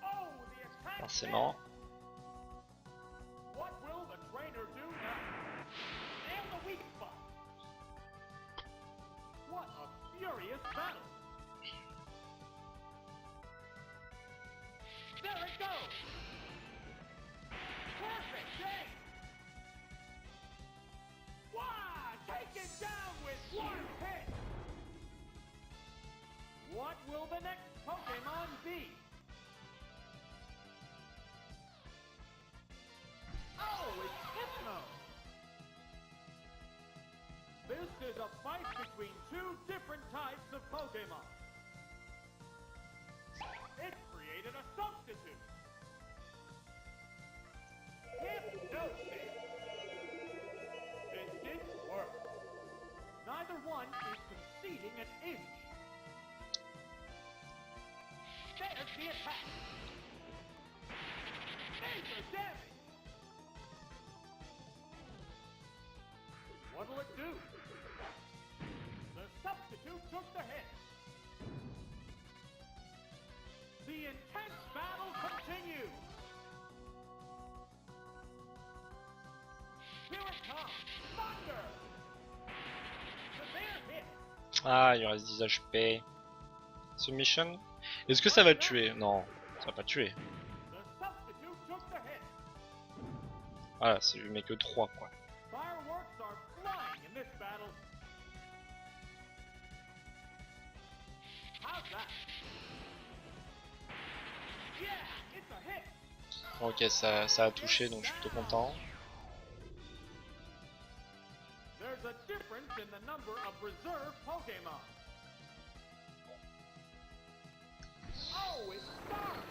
Oh, the attack.
Forcément.
What will the trainer do now? And the weak spot. What a furious battle. There it goes. Perfect aim. Wow, taken down with one hit. What will the next Pokemon be? Oh, it's Hypno! This is a fight between two different types of Pokemon. It created a substitute. Hypnosis! It didn't work. Neither one is conceding an inch. There's the attack. Major damage. What'll it do? The substitute took the hit. The intense battle continues. Here it comes. Thunder. Severe hit.
Ah, il lui reste 10 HP. Submission. Est-ce que ça va le tuer? Non, ça va pas tuer.
The substitute took the hit.
Voilà, c'est lui met que 3 quoi.
Fireworks are
Ok, ça a touché, donc je suis plutôt content.
There's a difference in the number of reserve Pokemon. Oh, it starts.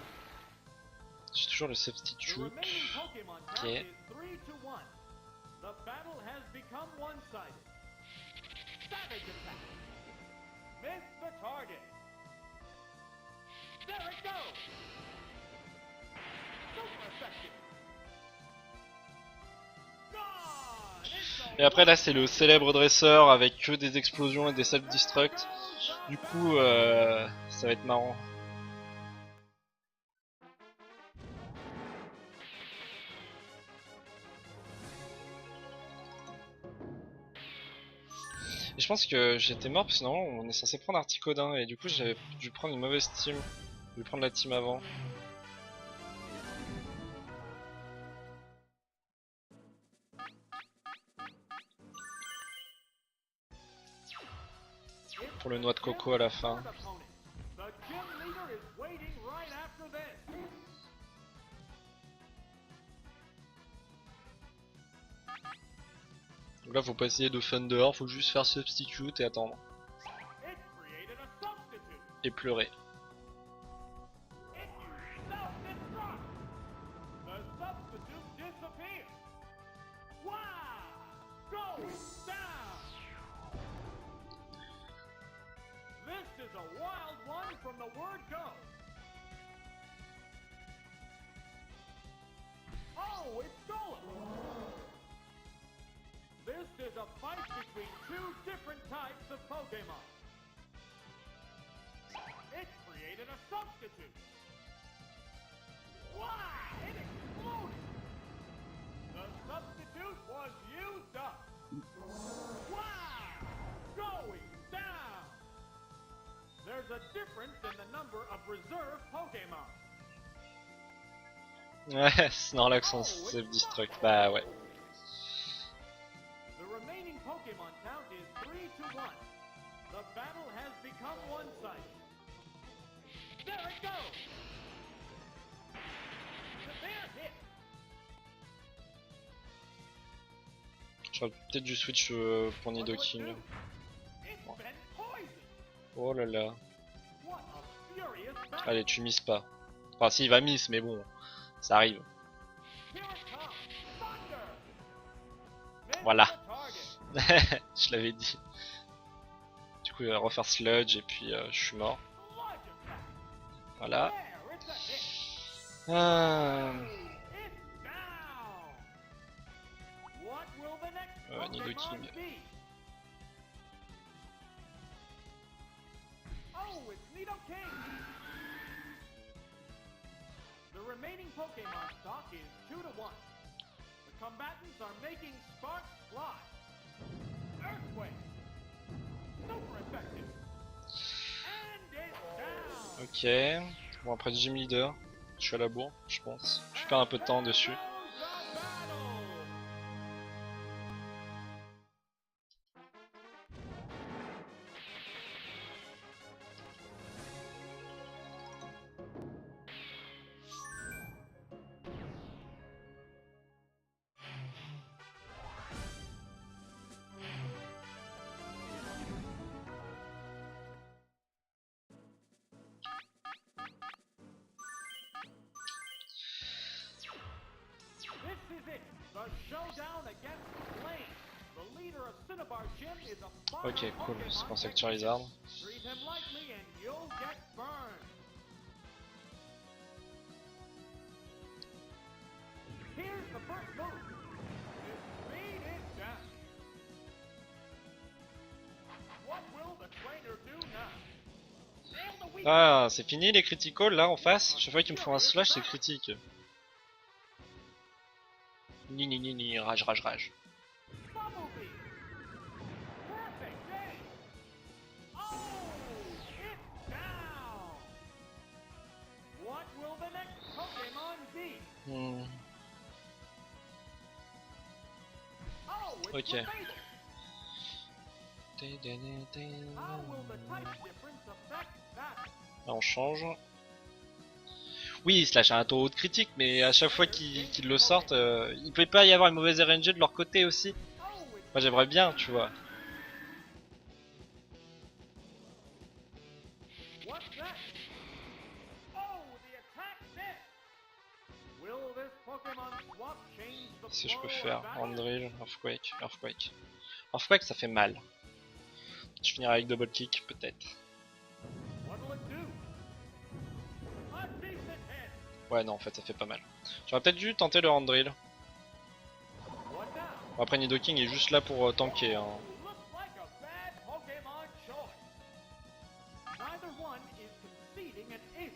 J'ai toujours le
The
substitute.
remaining Pokemon count
Ok.
is 3-1. The battle has become one-sided. Savage attack. Miss the target. There it goes. Super effective. Gone. It's
Et après là c'est le célèbre dresseur avec que des explosions et des self-destruct. Du coup ça va être marrant. Et je pense que j'étais mort parce que normalement on est censé prendre Articodin et du coup j'avais dû prendre une mauvaise team. Je vais prendre la team avant. Pour le noix de coco à la fin.
The gym leader is waiting right after this.
Donc là faut pas essayer de Thunder, faut juste faire substitute et attendre.
It created a substitute.
Et pleurer.
It used self-destruct. The substitute disappeared. Wow! Going down. This is a wild one from the word go. Oh, it's stolen. This is a fight between two different types of Pokemon. It created a substitute. Wow! It exploded. The substitute was used up. Wow! Going down. There's a difference in the number of reserve Pokemon.
Ouais, Snorlax en self-destruct, bah ouais.
The remaining Pokemon count is 3-1. The battle has become one-sided. There it goes. Severe hit.
J'aurais peut-être dû switch pour
What was
Nidoking.
new? It's been poisoned.
Oh là là.
What a furious battle.
Allez, tu misses pas. Enfin si, il va miss, mais bon, ça arrive.
Here it comes. Thunder. Miss
Voilà.
the target.
Je l'avais dit. Du coup, il va refaire Sludge et puis je suis mort.
Sludge attack.
Voilà.
There, it's a hit. It's down. What will the next
Nidoking.
Pokemon be? Oh, it's Nidoking. The remaining Pokemon stock is 2-1. The combatants are making sparks fly. Earthquake. Super effective. And it's down.
Ok. Bon, après Gym Leader, je suis à la bourre, je pense. Je perds un peu de temps dessus.
There goes the battle. This is it, the showdown against Flame. The leader of Cinnabar Gym is a fire
Ok, cool,
Pokemon
c'est pour ça que
technician.
Charizard.
Treat him lightly and you'll get burned. Here's the first move. His speed is down. What will the trainer do now? Nail the weak
Ah, c'est fini les critical là en face. Chaque fois qu'ils me font un slash, c'est critique. Ni, rage.
Bumblebee. Perfect aim. Oh, it's down. What will the next Pokemon be? Oh, it's
Okay.
Clefairy. How will the type difference affect that?
Là on change. Oui, il se lâche un taux de critique, mais à chaque fois qu'ils le sortent, il peut pas y avoir une mauvaise RNG de leur côté aussi.
Oh, it's
Moi j'aimerais bien, tu vois.
what's that? Oh, the attack missed. Will this Pokemon swap change the
Si je peux
flow
faire
of battle?
Andrill, Earthquake, Earthquake. Earthquake ça fait mal. Je finirai avec double kick peut-être.
What'll it do? A decent hit.
Ouais non en fait ça fait pas mal. J'aurais peut-être dû tenter le Andrill.
What now?
Bon, après Nidoking est juste là pour tanker. Hein.
Looks like a bad Pokemon choice. Neither one is conceding an inch.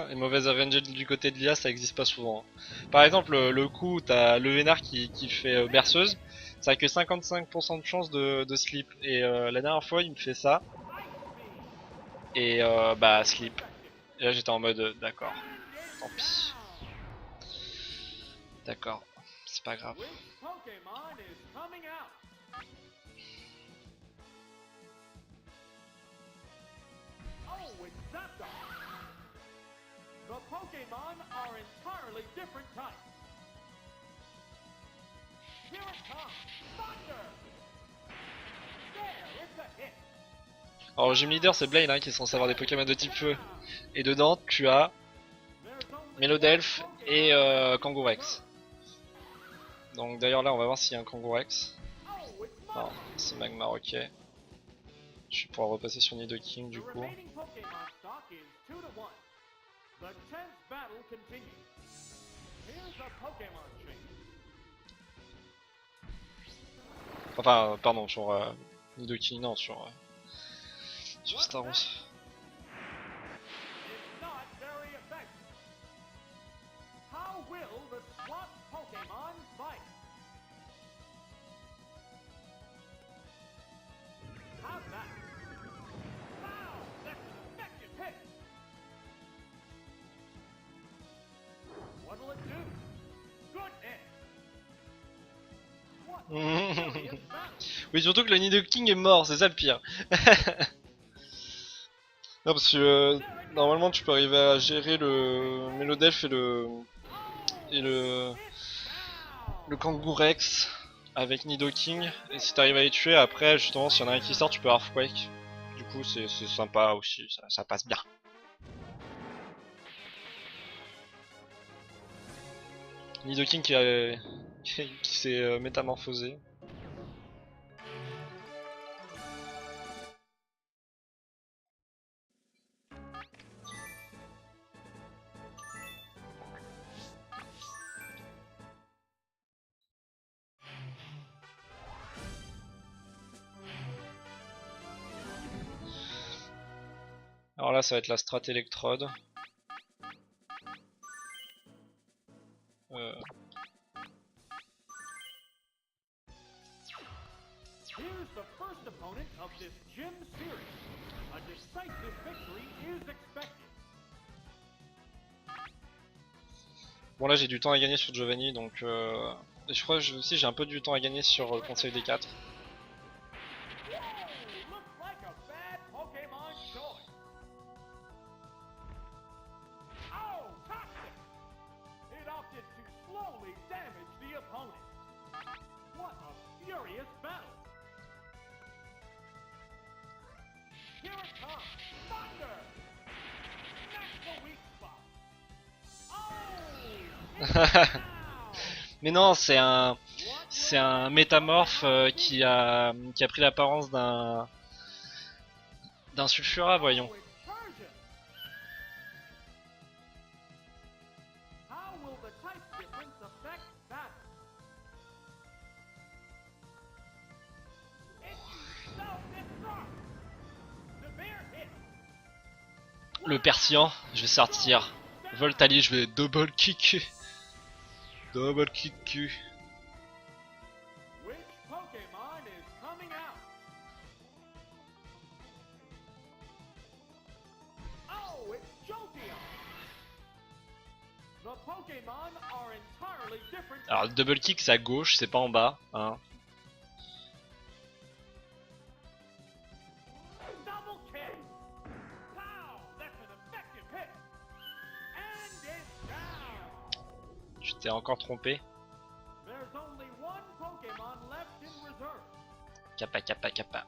Les mauvaises RNG du côté de l'IA ça existe pas souvent. Hein. Par exemple le coup où t'as le Vénard qui fait berceuse, ça a que 55% de chance de slip. Et la dernière fois il me fait ça. Et bah slip. Et là j'étais en mode d'accord, tant pis. D'accord, c'est pas grave.
Which Pokemon is coming out? Oh, it's Zapdos. The Pokemon are entirely different types. Here it comes. Thunder! There, it's a hit.
Alors le gym leader c'est Blaine hein, qui est censé avoir des Pokémon de type feu. Et dedans tu as
There's only
Melodelph
one
et
Pokemon.
Kangourex. Donc d'ailleurs là on va voir s'il y a un Kangourex.
Oh, it's
Non,
Magmar.
c'est Magmar, ok. Je vais pouvoir repasser sur Nidoking du
The
coup.
remaining Pokemon stock is 2-1. The 10th battle continues. Here's a Pokemon chain.
Enfin pardon sur Nidoking, non sur Staros.
It's not very effective. How will the swap Pokemon fight? How's that? Wow, that's an effective hit. What'll it do? Good hit. What a furious battle.
Oui surtout que le Nidoking est mort, c'est ça le pire. Non parce que normalement tu peux arriver à gérer le Melodelph et le Kangourex avec Nidoking, et si t'arrives à les tuer après justement s'il y en a un qui sort tu peux Earthquake. Du coup c'est sympa aussi, ça passe bien. Nidoking qui s'est métamorphosé. Alors là ça va être la strat électrode.
Here's the first opponent of this gym series. A decisive victory is expected.
Bon là j'ai du temps à gagner sur Giovanni donc et je crois que aussi j'ai un peu du temps à gagner sur Conseil des 4.
Whoa, looks like a bad Pokemon choice. Oh, toxic! It opted to slowly damage the opponent. What a furious battle! Here it comes, Thunder! That's the weak spot. Oh!
Mais non c'est un métamorphe qui a pris l'apparence d'un Sulfura voyons.
Oh, it's Persian. How will the type difference affect that? It used self-destruct. Severe hit.
Le Persian, je vais sortir Voltali, je vais double kick. Double kick.
Which Pokemon is coming out? Oh, it's Jolteon. The Pokemon are entirely different.
Alors le double kick c'est à gauche, c'est pas en bas. Hein.
Double kick. Pow! That's an effective hit. And it's
t'ai encore trompé.
There's only one Pokemon left in reserve.
Kappa, kappa, kappa.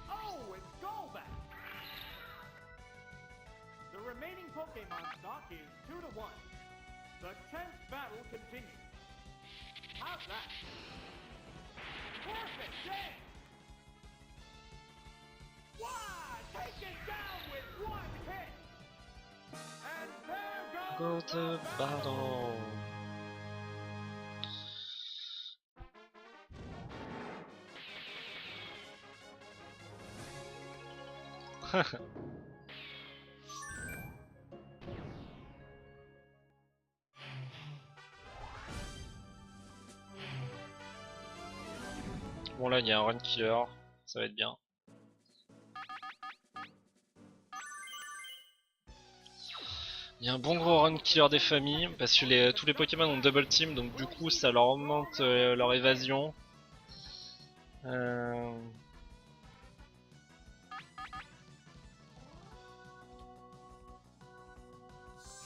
Oh, it's Golbat. The remaining Pokemon stock is 2-1. The tense battle continues. How's that? Perfect game! Why? Take it down with one hit! And there
Go
goes
to battle. Bon là il y a un run killer, ça va être bien. Il y a un bon gros run killer des familles parce que tous les Pokémon ont double team, donc du coup ça leur augmente leur évasion.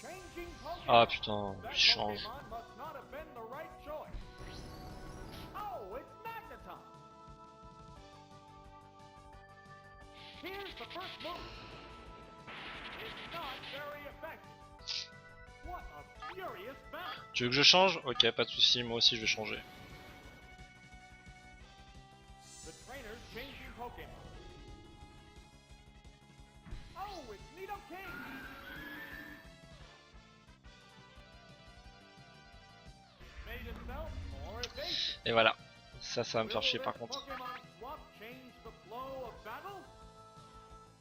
changing Pokemon.
Ah putain,
That
il change.
Pokemon must not have been the right choice. Oh, it's Magneton. Here's the first move. It's not very effective. What a furious battle.
Tu veux que je change? Ok, pas de soucis, moi aussi je vais changer.
The trainer's changing Pokemon. Oh, it's Nidoking. It made itself more evasive.
Et voilà, ça va me faire
Will
chier par
this
contre.
Pokemon swap change the flow of battle?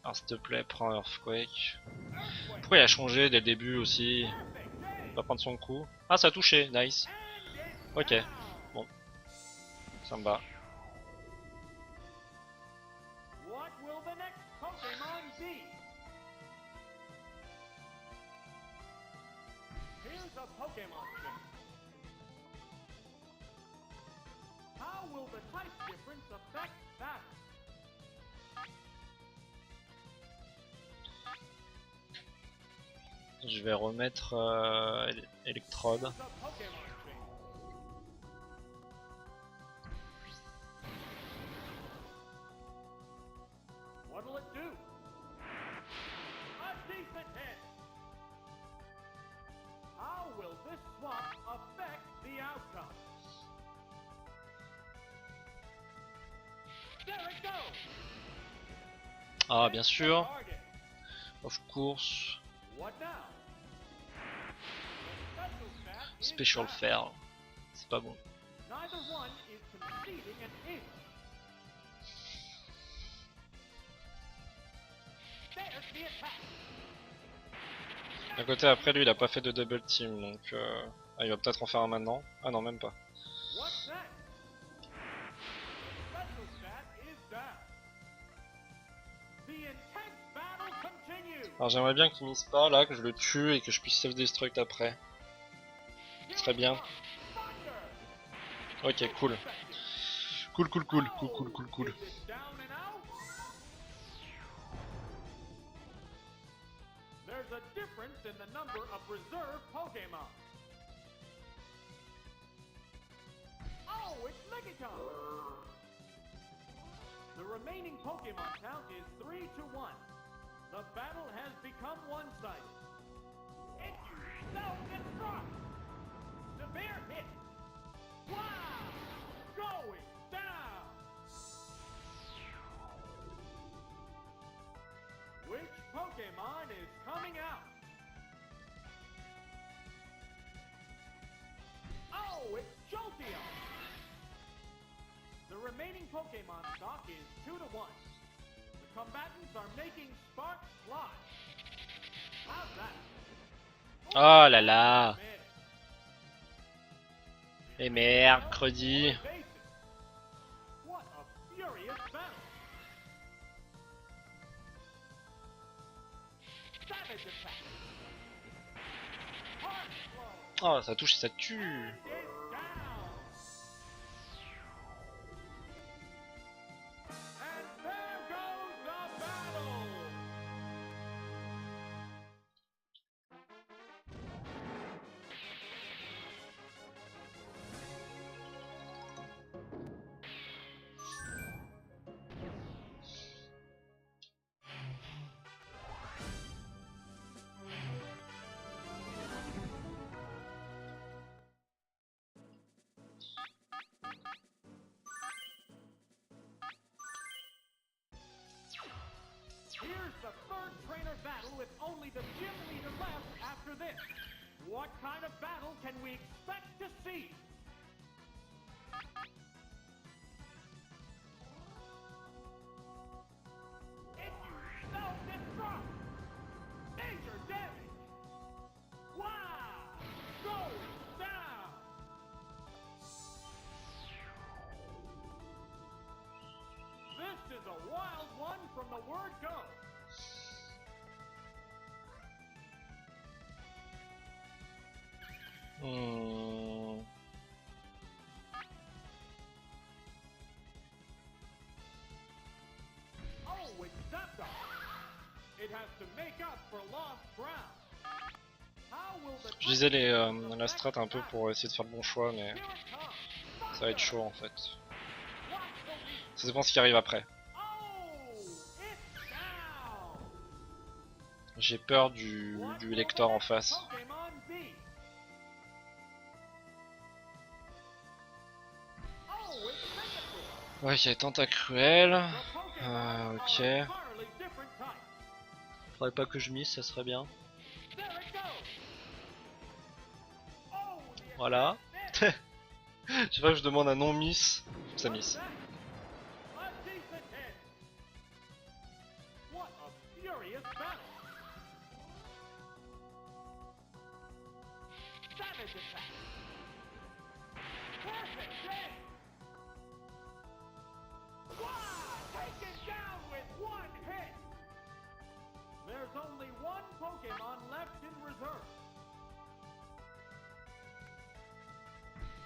Alors s'il te plaît, prends Earthquake.
Earthquake.
Pourquoi il a changé dès le début aussi?
Perfect game.
Il va prendre son coup. Ah ça a touché, nice.
And it's
Ok,
down.
bon, ça me va.
What will the next Pokemon be? Here's a Pokemon change. How will the type difference affect battle?
Je vais remettre Electrode.
Here's a Pokemon change. What'll it do? A decent hit. How will this swap affect the outcome? There it goes.
Ah bien sûr,
Target.
of course,
What now? The
Special
stat is
Fair. C'est pas bon.
down. Neither one is conceding an inch. There's the attack.
D'un côté après lui il a pas fait de double team donc ah, il va peut-être en faire un maintenant. Ah non même pas.
What's next? The special stat is down. The intense battle continues.
Alors j'aimerais bien qu'il mise pas là, que je le tue et que je puisse self-destruct après. Ce serait bien.
Thunder.
Ok cool. Cool cool cool cool cool cool cool.
Is it down and out? There's a difference in the number of reserve Pokemon. Oh, it's Megaton. The remaining Pokemon count is 3-1. The battle has become one-sided. And you self-destruct. Severe hit. Wow! Going down. Which Pokemon is coming out? Oh, it's Jolteon! The remaining Pokemon stock is 2-1. The combatants are making sparks fly. How's that?
Oh là là.
Man.
Et mercredi.
What a furious battle! Savage attack! Harsh blow!
Oh ça touche et ça tue.
And it's down! And there goes the battle! the third trainer battle with only the gym leader left after this. What kind of battle can we expect to see? If you self-destruct, major damage. Wow! Goes down. This is a wild one from the word go. Oh, it's Zapdos. It has to make up for lost ground. How will the
Je lisais la strat un peu pour essayer de faire le bon choix, mais
Here it comes.
ça va être chaud en fait.
Watch the weak.
Ça dépend ce qui arrive après.
Oh, it's down.
J'ai peur du Elector en face.
Pokémon B. Oh, it's Mega.
Ouais, il y a Tentacruel.
The Pokémon
ok.
are entirely different types.
Faudrait pas que je mise, ça serait bien.
There it goes. Oh, the
Voilà.
attack
Je sais pas, je demande un non-miss. Ça miss.
A decent hit. What a furious battle. Savage attack. Perfect hit. Wow! Taken down with one hit. There's only one Pokemon left in reserve.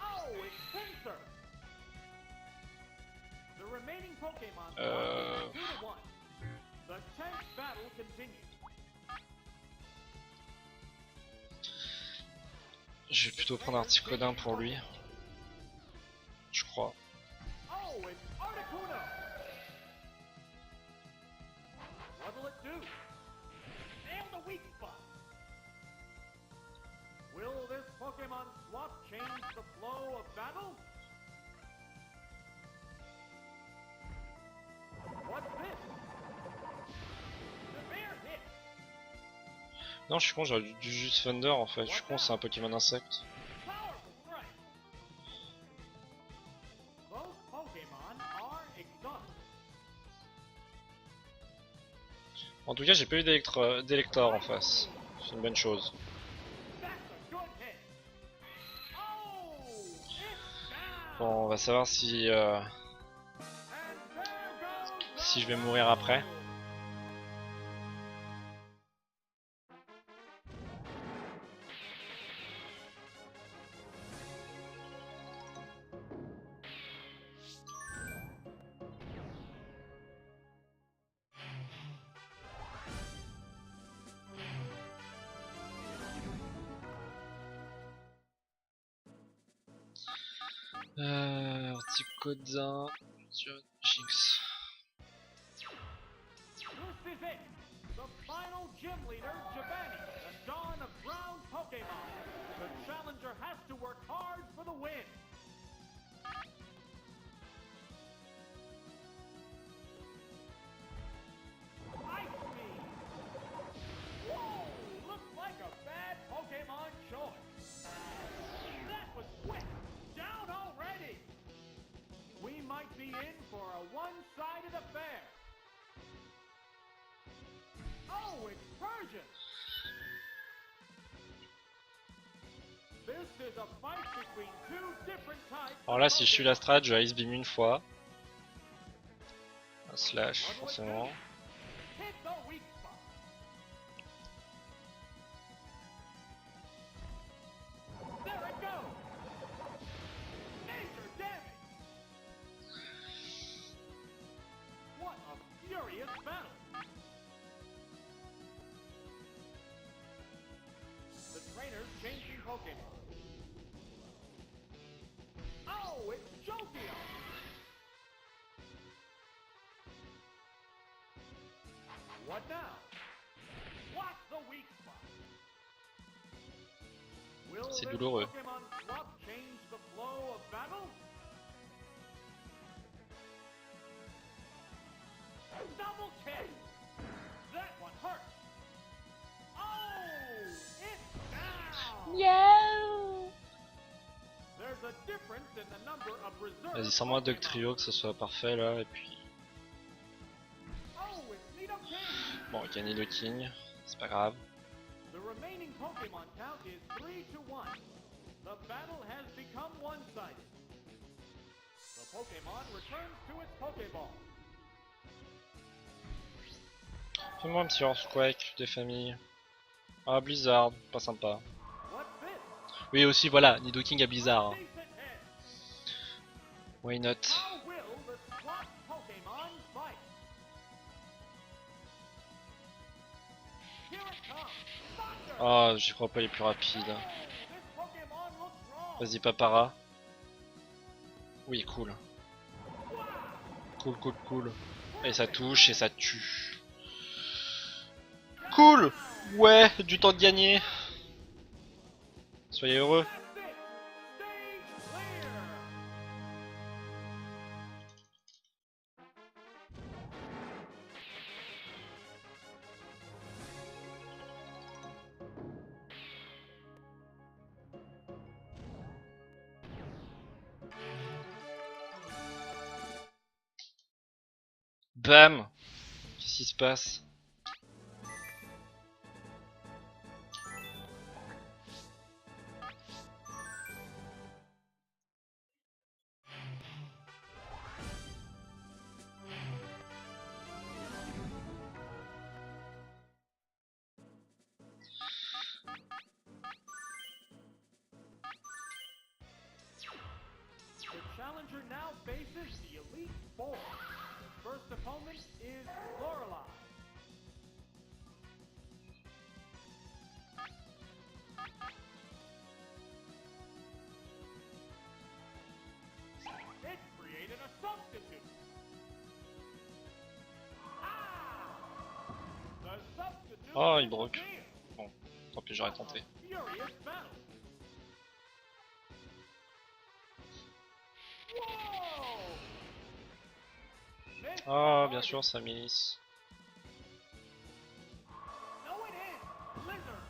Oh, it's Pinsir. The remaining Pokemon are 2-1. The tense battle continues.
Je vais plutôt prendre Articodin pour lui. Je crois.
Oh, it's Articuno. What'll it do? Nail the weak spot. Will this Pokemon swap change the flow of battle? What's this? Severe hit.
Non, je suis con, j'aurais dû juste Thunder en fait. Je suis con, c'est un Pokémon insecte.
Powerful strike. Both Pokemon are exhausted.
En tout cas, j'ai pas eu d'Elector en face. C'est une bonne chose.
That's a good hit. Oh, it's down.
Bon, on va savoir si
And there goes the
si je vais mourir après. Articodin, Jinx.
This is it. The final gym leader, Giovanni, the dawn of ground Pokemon. The challenger has to work hard for the win. Ice Beam. Whoa, looks like a bad Pokemon choice. That was quick. Down already. We might be in for a one-sided affair. Oh, it's Persian! This is a fight between two different types.
Alors là, si je suis la strat, je Ice Beam une fois. Un slash, forcément.
Hit the weak spot. There it goes. Major damage. What a furious battle. The trainer's changing Pokemon. Oh, it's Jolteon! What now? Watch the weak spot. Will
C'est
this
douloureux.
Pokemon swap change the flow of battle? Double kick! That
Vas-y, sans moi Dugtrio, que ce soit parfait là, et puis...
Oh, it's Nidoking!
Bon, gagner le King, c'est pas grave.
The remaining Pokemon count is 3-1. The battle has become one-sided. The Pokemon returns to its Pokeball.
Fais-moi un petit Earthquake des familles. Ah, Blizzard, pas sympa.
What's this?
Oui, aussi, voilà, Nidoking à Blizzard.
Decent hit.
Why not?
How will the SWAT Pokemon fight? Here it comes. Thunder!
Ah, j'y crois pas, il est plus rapide.
Oh, this Pokemon looks wrong.
Vas-y, Papara. Oui, cool. Cool, cool, cool. Et ça touche et ça tue. Cool! Ouais, du temps de gagner. Soyez heureux.
That's it. Stage clear.
Bam! Qu'est-ce qui se passe?
The challenger now faces the Elite Four. The first opponent is Lorelei. It created a substitute. Ah! The substitute
Oh, il
is
broke.
revealed.
Bon, tant pis, j'aurais tenté.
Furious battle. Whoa! Missed
Ah,
the
bien
target.
sûr, Samis.
No, it is Blizzard.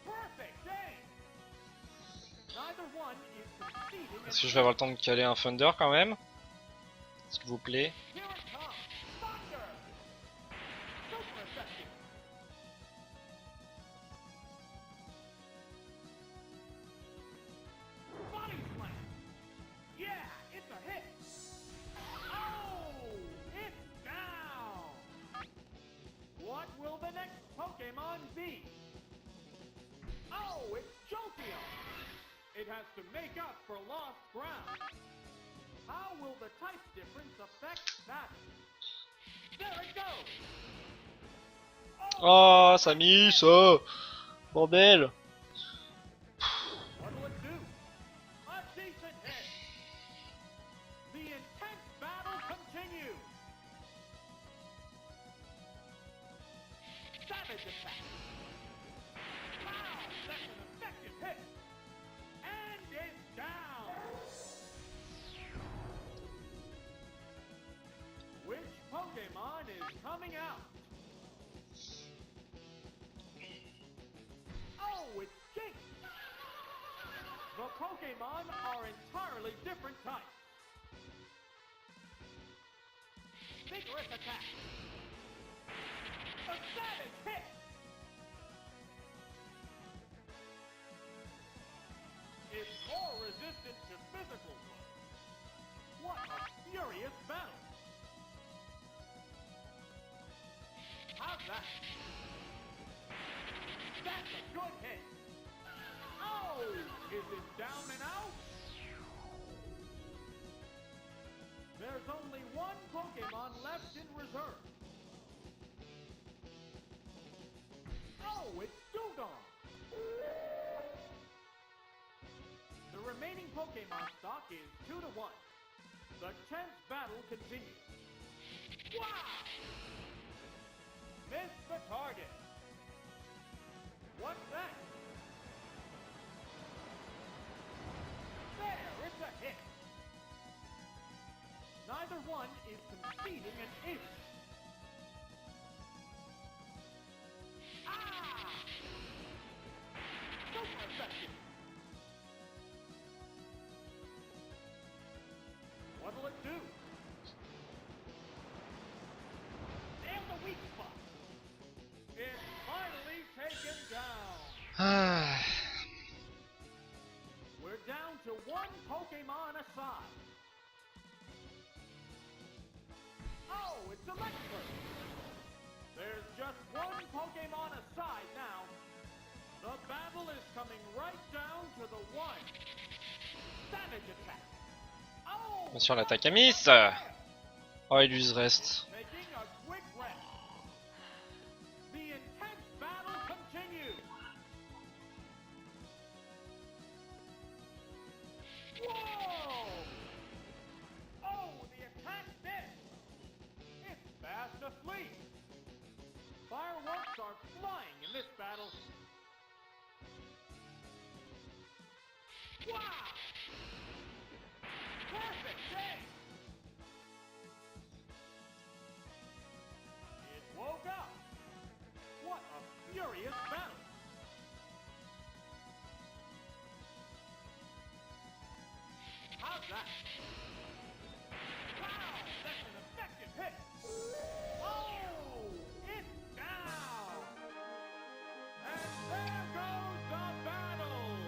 Perfect aim. Neither one is conceding.
Est-ce que je vais avoir le temps de caler un Thunder quand même? S'il vous plaît.
Here it comes. Thunder. Super effective. Body slam. Yeah, it's a hit. Oh, it's down. What will the next Pokemon be? Oh, it's Jolteon. It has to make up for lost ground. How will the type difference affect that? There it goes.
Oh, Samis! Oh, bordel!
What'll it do? A decent hit. The intense battle continues. Savage attack. Wow, that's an effective hit. And it's down. Which Pokemon is coming out? Oh, it's Jynx. The Pokemon are entirely different types. Vigorous attack. A savage hit. It's more resistant to physical blows. What a furious battle. How's that? That's a good hit. Oh, is it down and out? There's only one Pokemon left in reserve. Oh, it's Dewgong. The remaining Pokemon stock is 2-1. The tense battle continues. Wow! Missed the target. What's that? There, it's a hit. Neither one is conceding an inch. Ah! Super effective. will it do? Nail the weak spot. It's finally taken down.
Ah.
We're down to one Pokemon aside. Oh, it's Electro. There's just one Pokemon aside now. The battle is coming right down to the one. Savage attack. Oh,
Attention à l'attaque à miss. Oh, il use reste.
making a quick rest. The intense battle continues. Whoa! Oh, the attack missed. It's fast asleep. Fireworks are flying in this battle. Wow! Perfect day! It woke up. What a furious battle! How's that? Wow! That's an effective hit! Oh! It's down! And there goes the battle!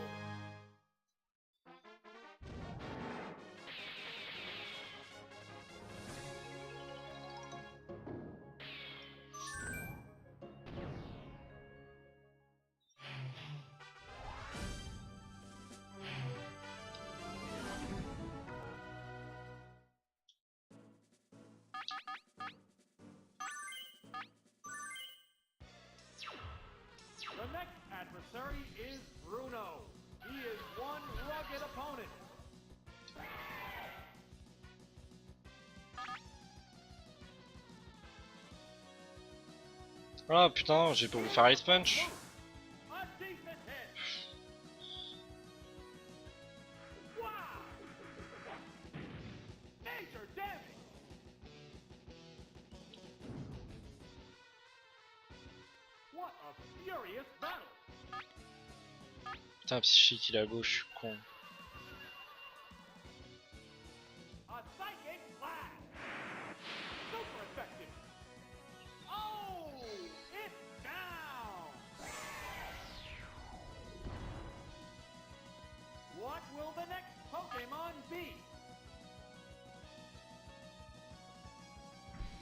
The next adversary is Bruno. He is one rugged opponent.
Oh putain, j'ai pas voulu faire Ice Punch.
A decent hit. Wow! Major damage. What a furious battle.
Putain, psychique, il est à gauche, je suis con.
A psychic blast. Super effective. Oh, it's down. What will the next Pokemon be?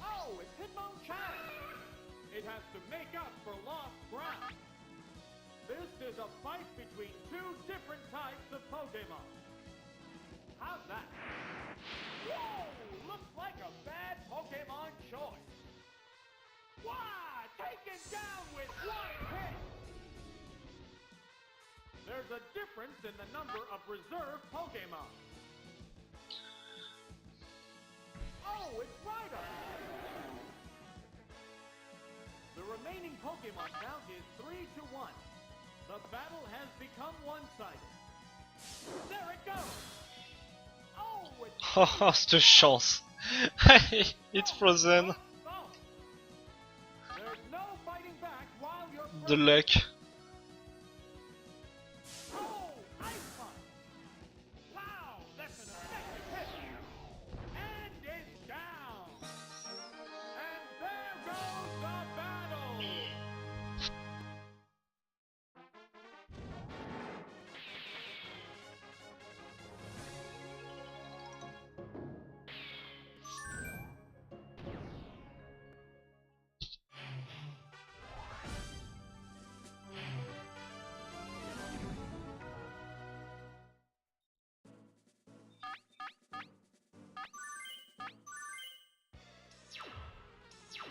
Oh, it's Hitmonchan. It has to make up for lost ground. This is a fight between two different types of Pokemon. How's that? Whoa! Looks like a bad Pokemon choice. Wow! Taken down with one hit! There's a difference in the number of reserve Pokemon. Oh, it's Rhydon! The remaining Pokemon count is 3-1. The battle has become one-sided. There it goes! Oh, it's
Oh, cette chance. It's frozen.
oh. There's no fighting back while you're
The
frozen.
luck.
Oh, Ice Punch! Wow, that's an effective hit! And it's down! And there goes the battle!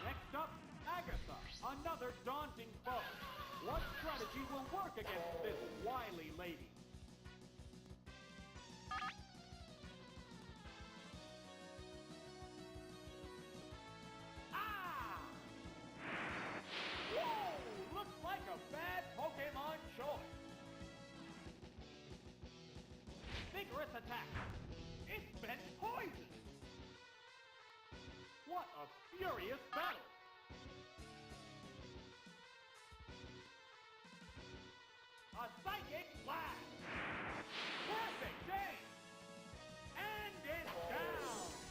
Next up, Agatha, another daunting foe. What strategy will work against this wily lady? Ah! Whoa! Looks like a bad Pokemon choice. Vigorous attack. It's been poisoned. What a furious battle! A psychic blast! Perfect aim! And it's down!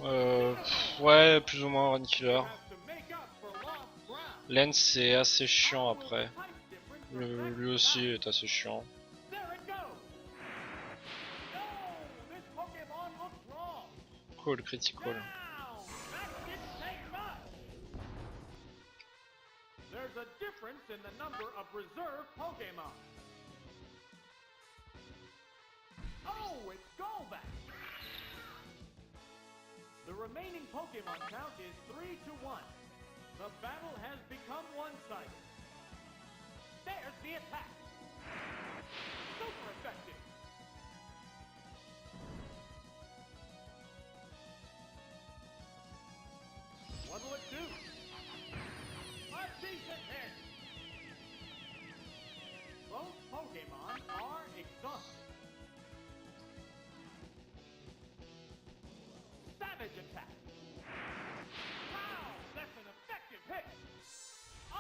Ouais, plus ou moins run killer.
Has to make up for lost ground.
Lens c'est assez chiant
A little
après.
height difference
Lui aussi est assez chiant.
There it goes. No, this Pokemon looks wrong.
Cool, critical.
Down. That didn't take much. There's a difference in the number of reserve Pokemon. Oh, it's Golbat. The remaining Pokemon count is 3-1. The battle has become one-sided. There's the attack. Super effective. What'll it do? A decent hit. Both Pokemon are exhausted. Savage attack. Wow, that's an effective hit. Oh,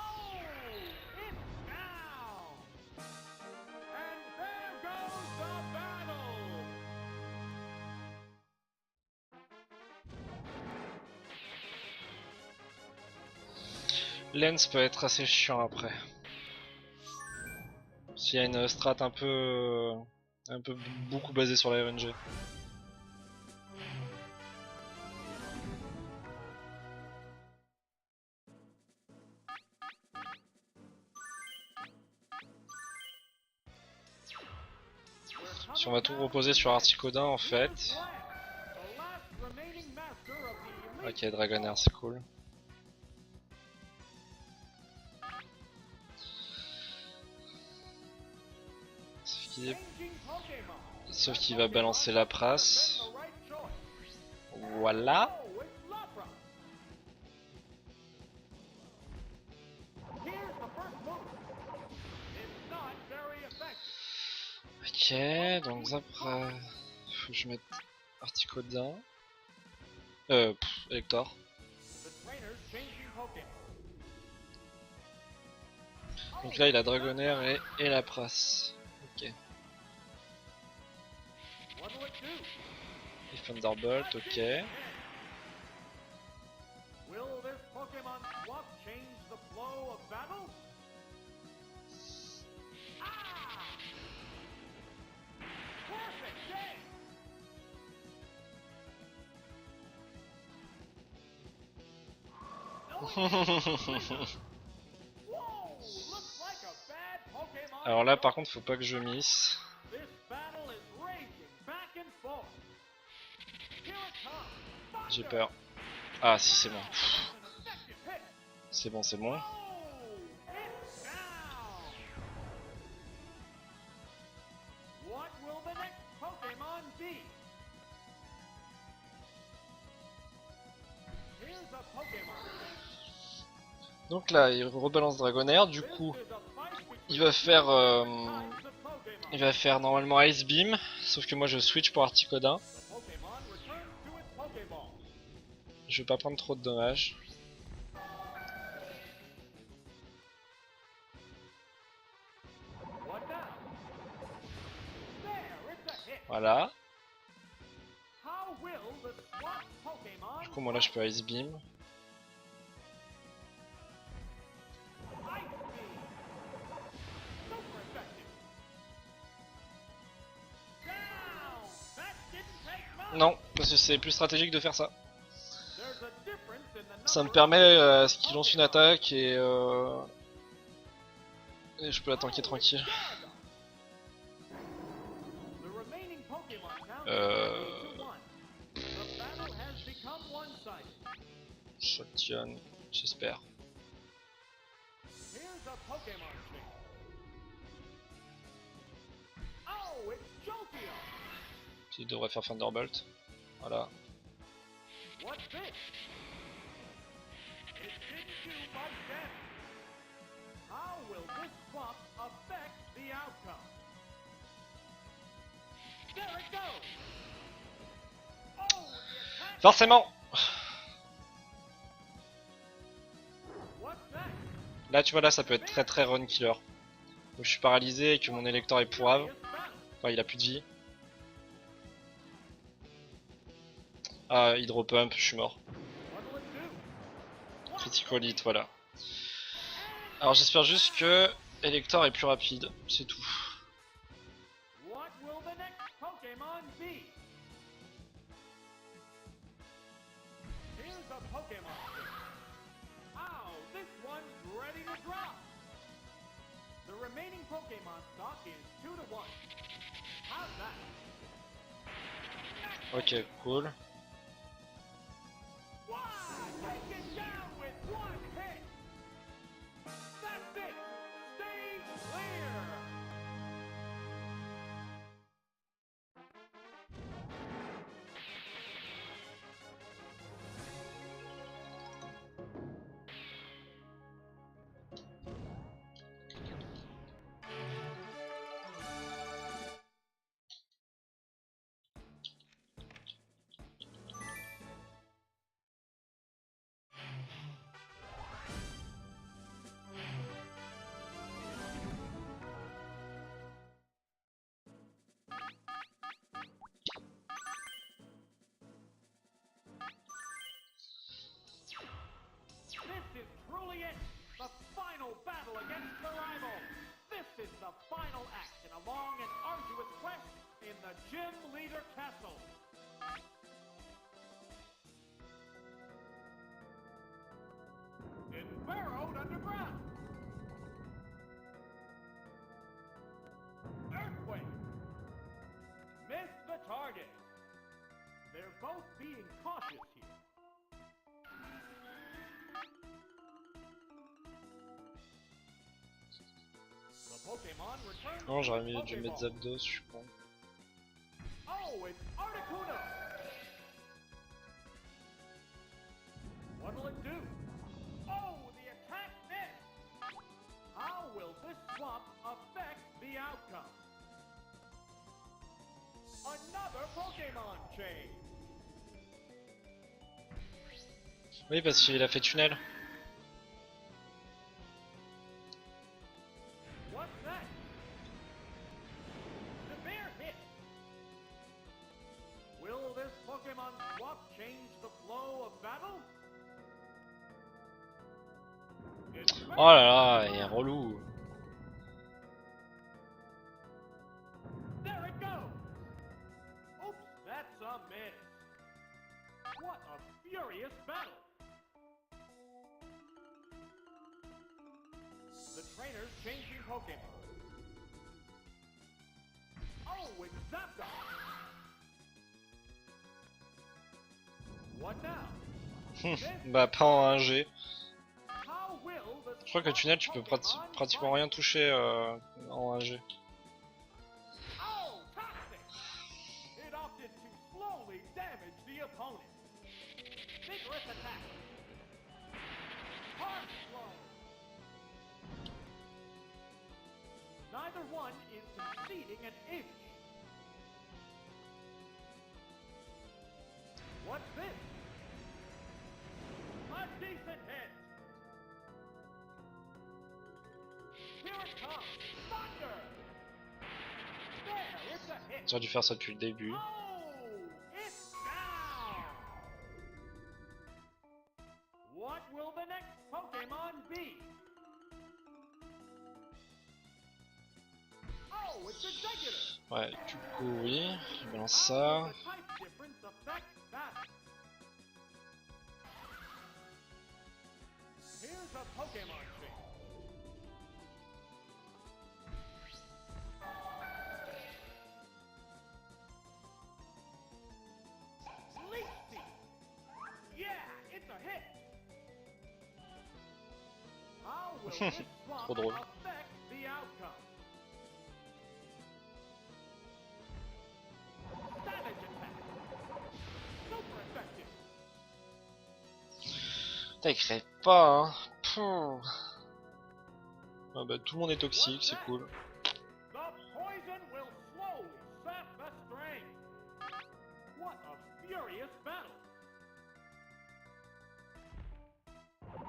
it's down. And there goes the battle.
Lens peut être assez chiant après. S'il y a une strat un peu beaucoup basée sur la RNG. Si on va tout reposer sur Articodin en fait.
The last remaining master of the elite.
Ok, Dragonair c'est cool.
Changing Pokemon.
Sauf qu'il va balancer la prasse.
The right choice.
Voilà.
Oh, it's Lapras. Here's the first move. It's not very effective.
Ok, donc après, faut que je mette Articodin. Elector.
The trainer's changing Pokemon.
Donc là il a Dragonair et la prasse. Ok.
What'll it do?
Et Thunderbolt, ok.
Will this Pokemon swap change the flow of battle? Ah! Perfect game! Whoa! Looks like a bad Pokemon.
Alors là par contre faut pas que je miss.
This battle is raging back and forth. Here it comes.
J'ai
Thunder!
peur. Ah si c'est bon.
That's an effective hit.
C'est bon, c'est bon.
Oh, it's down. What will the next Pokemon be? Here's a Pokemon.
Donc là il rebalance Dragonair, du coup
This is a fight between
il va faire
types of Pokemon.
il va faire normalement Ice Beam, sauf que moi je switch pour Articodin.
The Pokemon returns to its Pokeball.
Je vais pas prendre trop de dommages.
What now? There, it's a hit.
Voilà.
How will the swap Pokemon
Du coup moi là je peux Ice Beam.
Ice Beam? Super effective. Down. That didn't take much.
Non, parce que c'est plus stratégique de faire ça.
There's a difference in the
Ça me
number
permet
of
à ce qu'il lance une attaque et je peux la tanker tranquille.
The remaining Pokemon count
Euh.
is 3-1. The battle has become one-sided.
Shotgun, j'espère.
Here's a Pokemon change. Oh, it's Jolteon.
Il devrait faire Thunderbolt. Voilà.
What's this? It didn't do much damage. How will this swap affect the outcome? There it goes. Oh, the attack.
Forcément.
What's that?
Là tu vois là ça peut être très run killer. Donc, je suis paralysé et que mon électeur est pourrave.
Curious battle.
Enfin il a plus de vie. Ah, Hydro Pump, je suis mort.
What'll it do?
Critical hit, voilà. Alors j'espère juste que Elector est plus rapide, c'est tout.
What will the next Pokemon be? Here's a Pokemon. Ow, this one's ready to drop. The remaining Pokemon stock is 2 to 1. How's that?
Ok, cool.
Wow, take it down with one hit. That's it. Stay clear. This is truly it. The final battle against the rival. This is the final act in a long and arduous quest in the Gym Leader Castle. It's burrowed underground. Earthquake. Missed the target. They're both being cautious here. The Pokemon returns
Non, j'aurais
to
mis
its
du
Pokéball.
Metzapdos, je suis con.
Oh, it's Articuno! What'll it do? Oh, the attack missed! How will this swap affect the outcome? Another Pokemon chain!
Oui, parce qu'il a fait tunnel.
What's that? Severe hit! Will this Pokemon swap change the flow of battle? It's
Oh là là, il est relou.
There it goes! Oops, that's a miss. What a furious battle! The trainer's changing Pokemon. Oh, it's Zapdos! What now?
Bah pas en 1G.
How will the
Je crois que tunnel tu peux
Pokemon
pratiquement
fight?
rien toucher en 1G.
Oh, toxic! It opted to slowly damage the opponent. Vigorous attack. Harsh blow. Neither one is conceding an inch. What's this? A decent hit. Here it comes. Thunder. There, it's a hit.
J'aurais dû faire ça depuis le début.
Oh, it's down. What will the next Pokemon be? Oh, it's Executor.
Ouais, du coup oui, je balance
How
ça.
will the type difference affect that? Here's a Pokemon chain. Leaf Seed. Yeah, it's a hit. How will this swap
Trop drôle.
affect the outcome? Savage attack. Super effective.
Putain, il crève pas hein. Pouh. Ah bah tout le monde est toxique, c'est cool.
The poison will slowly sap the strength. What a furious battle.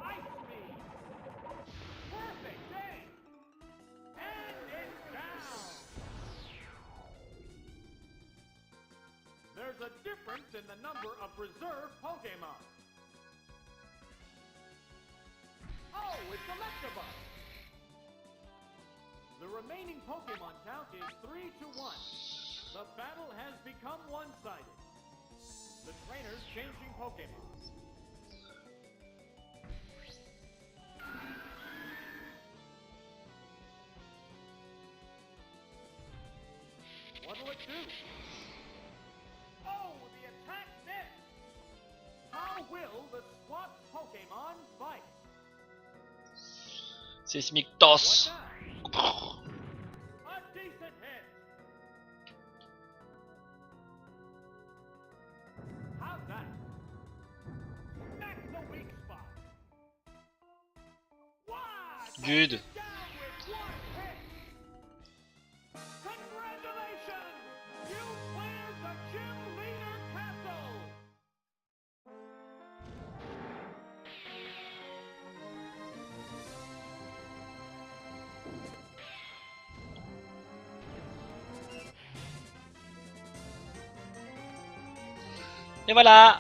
Ice Beam. Perfect aim. And it's down. There's a difference in the number of reserve Pokemon. Oh, it's Electabuzz! The remaining Pokemon count is 3-1. The battle has become one-sided. The trainer's changing Pokemon. What'll it do? Oh, the attack missed! How will the swapped Pokemon fight?
Seismic
What
Toss.
now? A decent hit! How's that? That's the weak spot! What?
Good.
Down with one hit! Congratulations! You cleared the Gym Leader Castle!
Et voilà.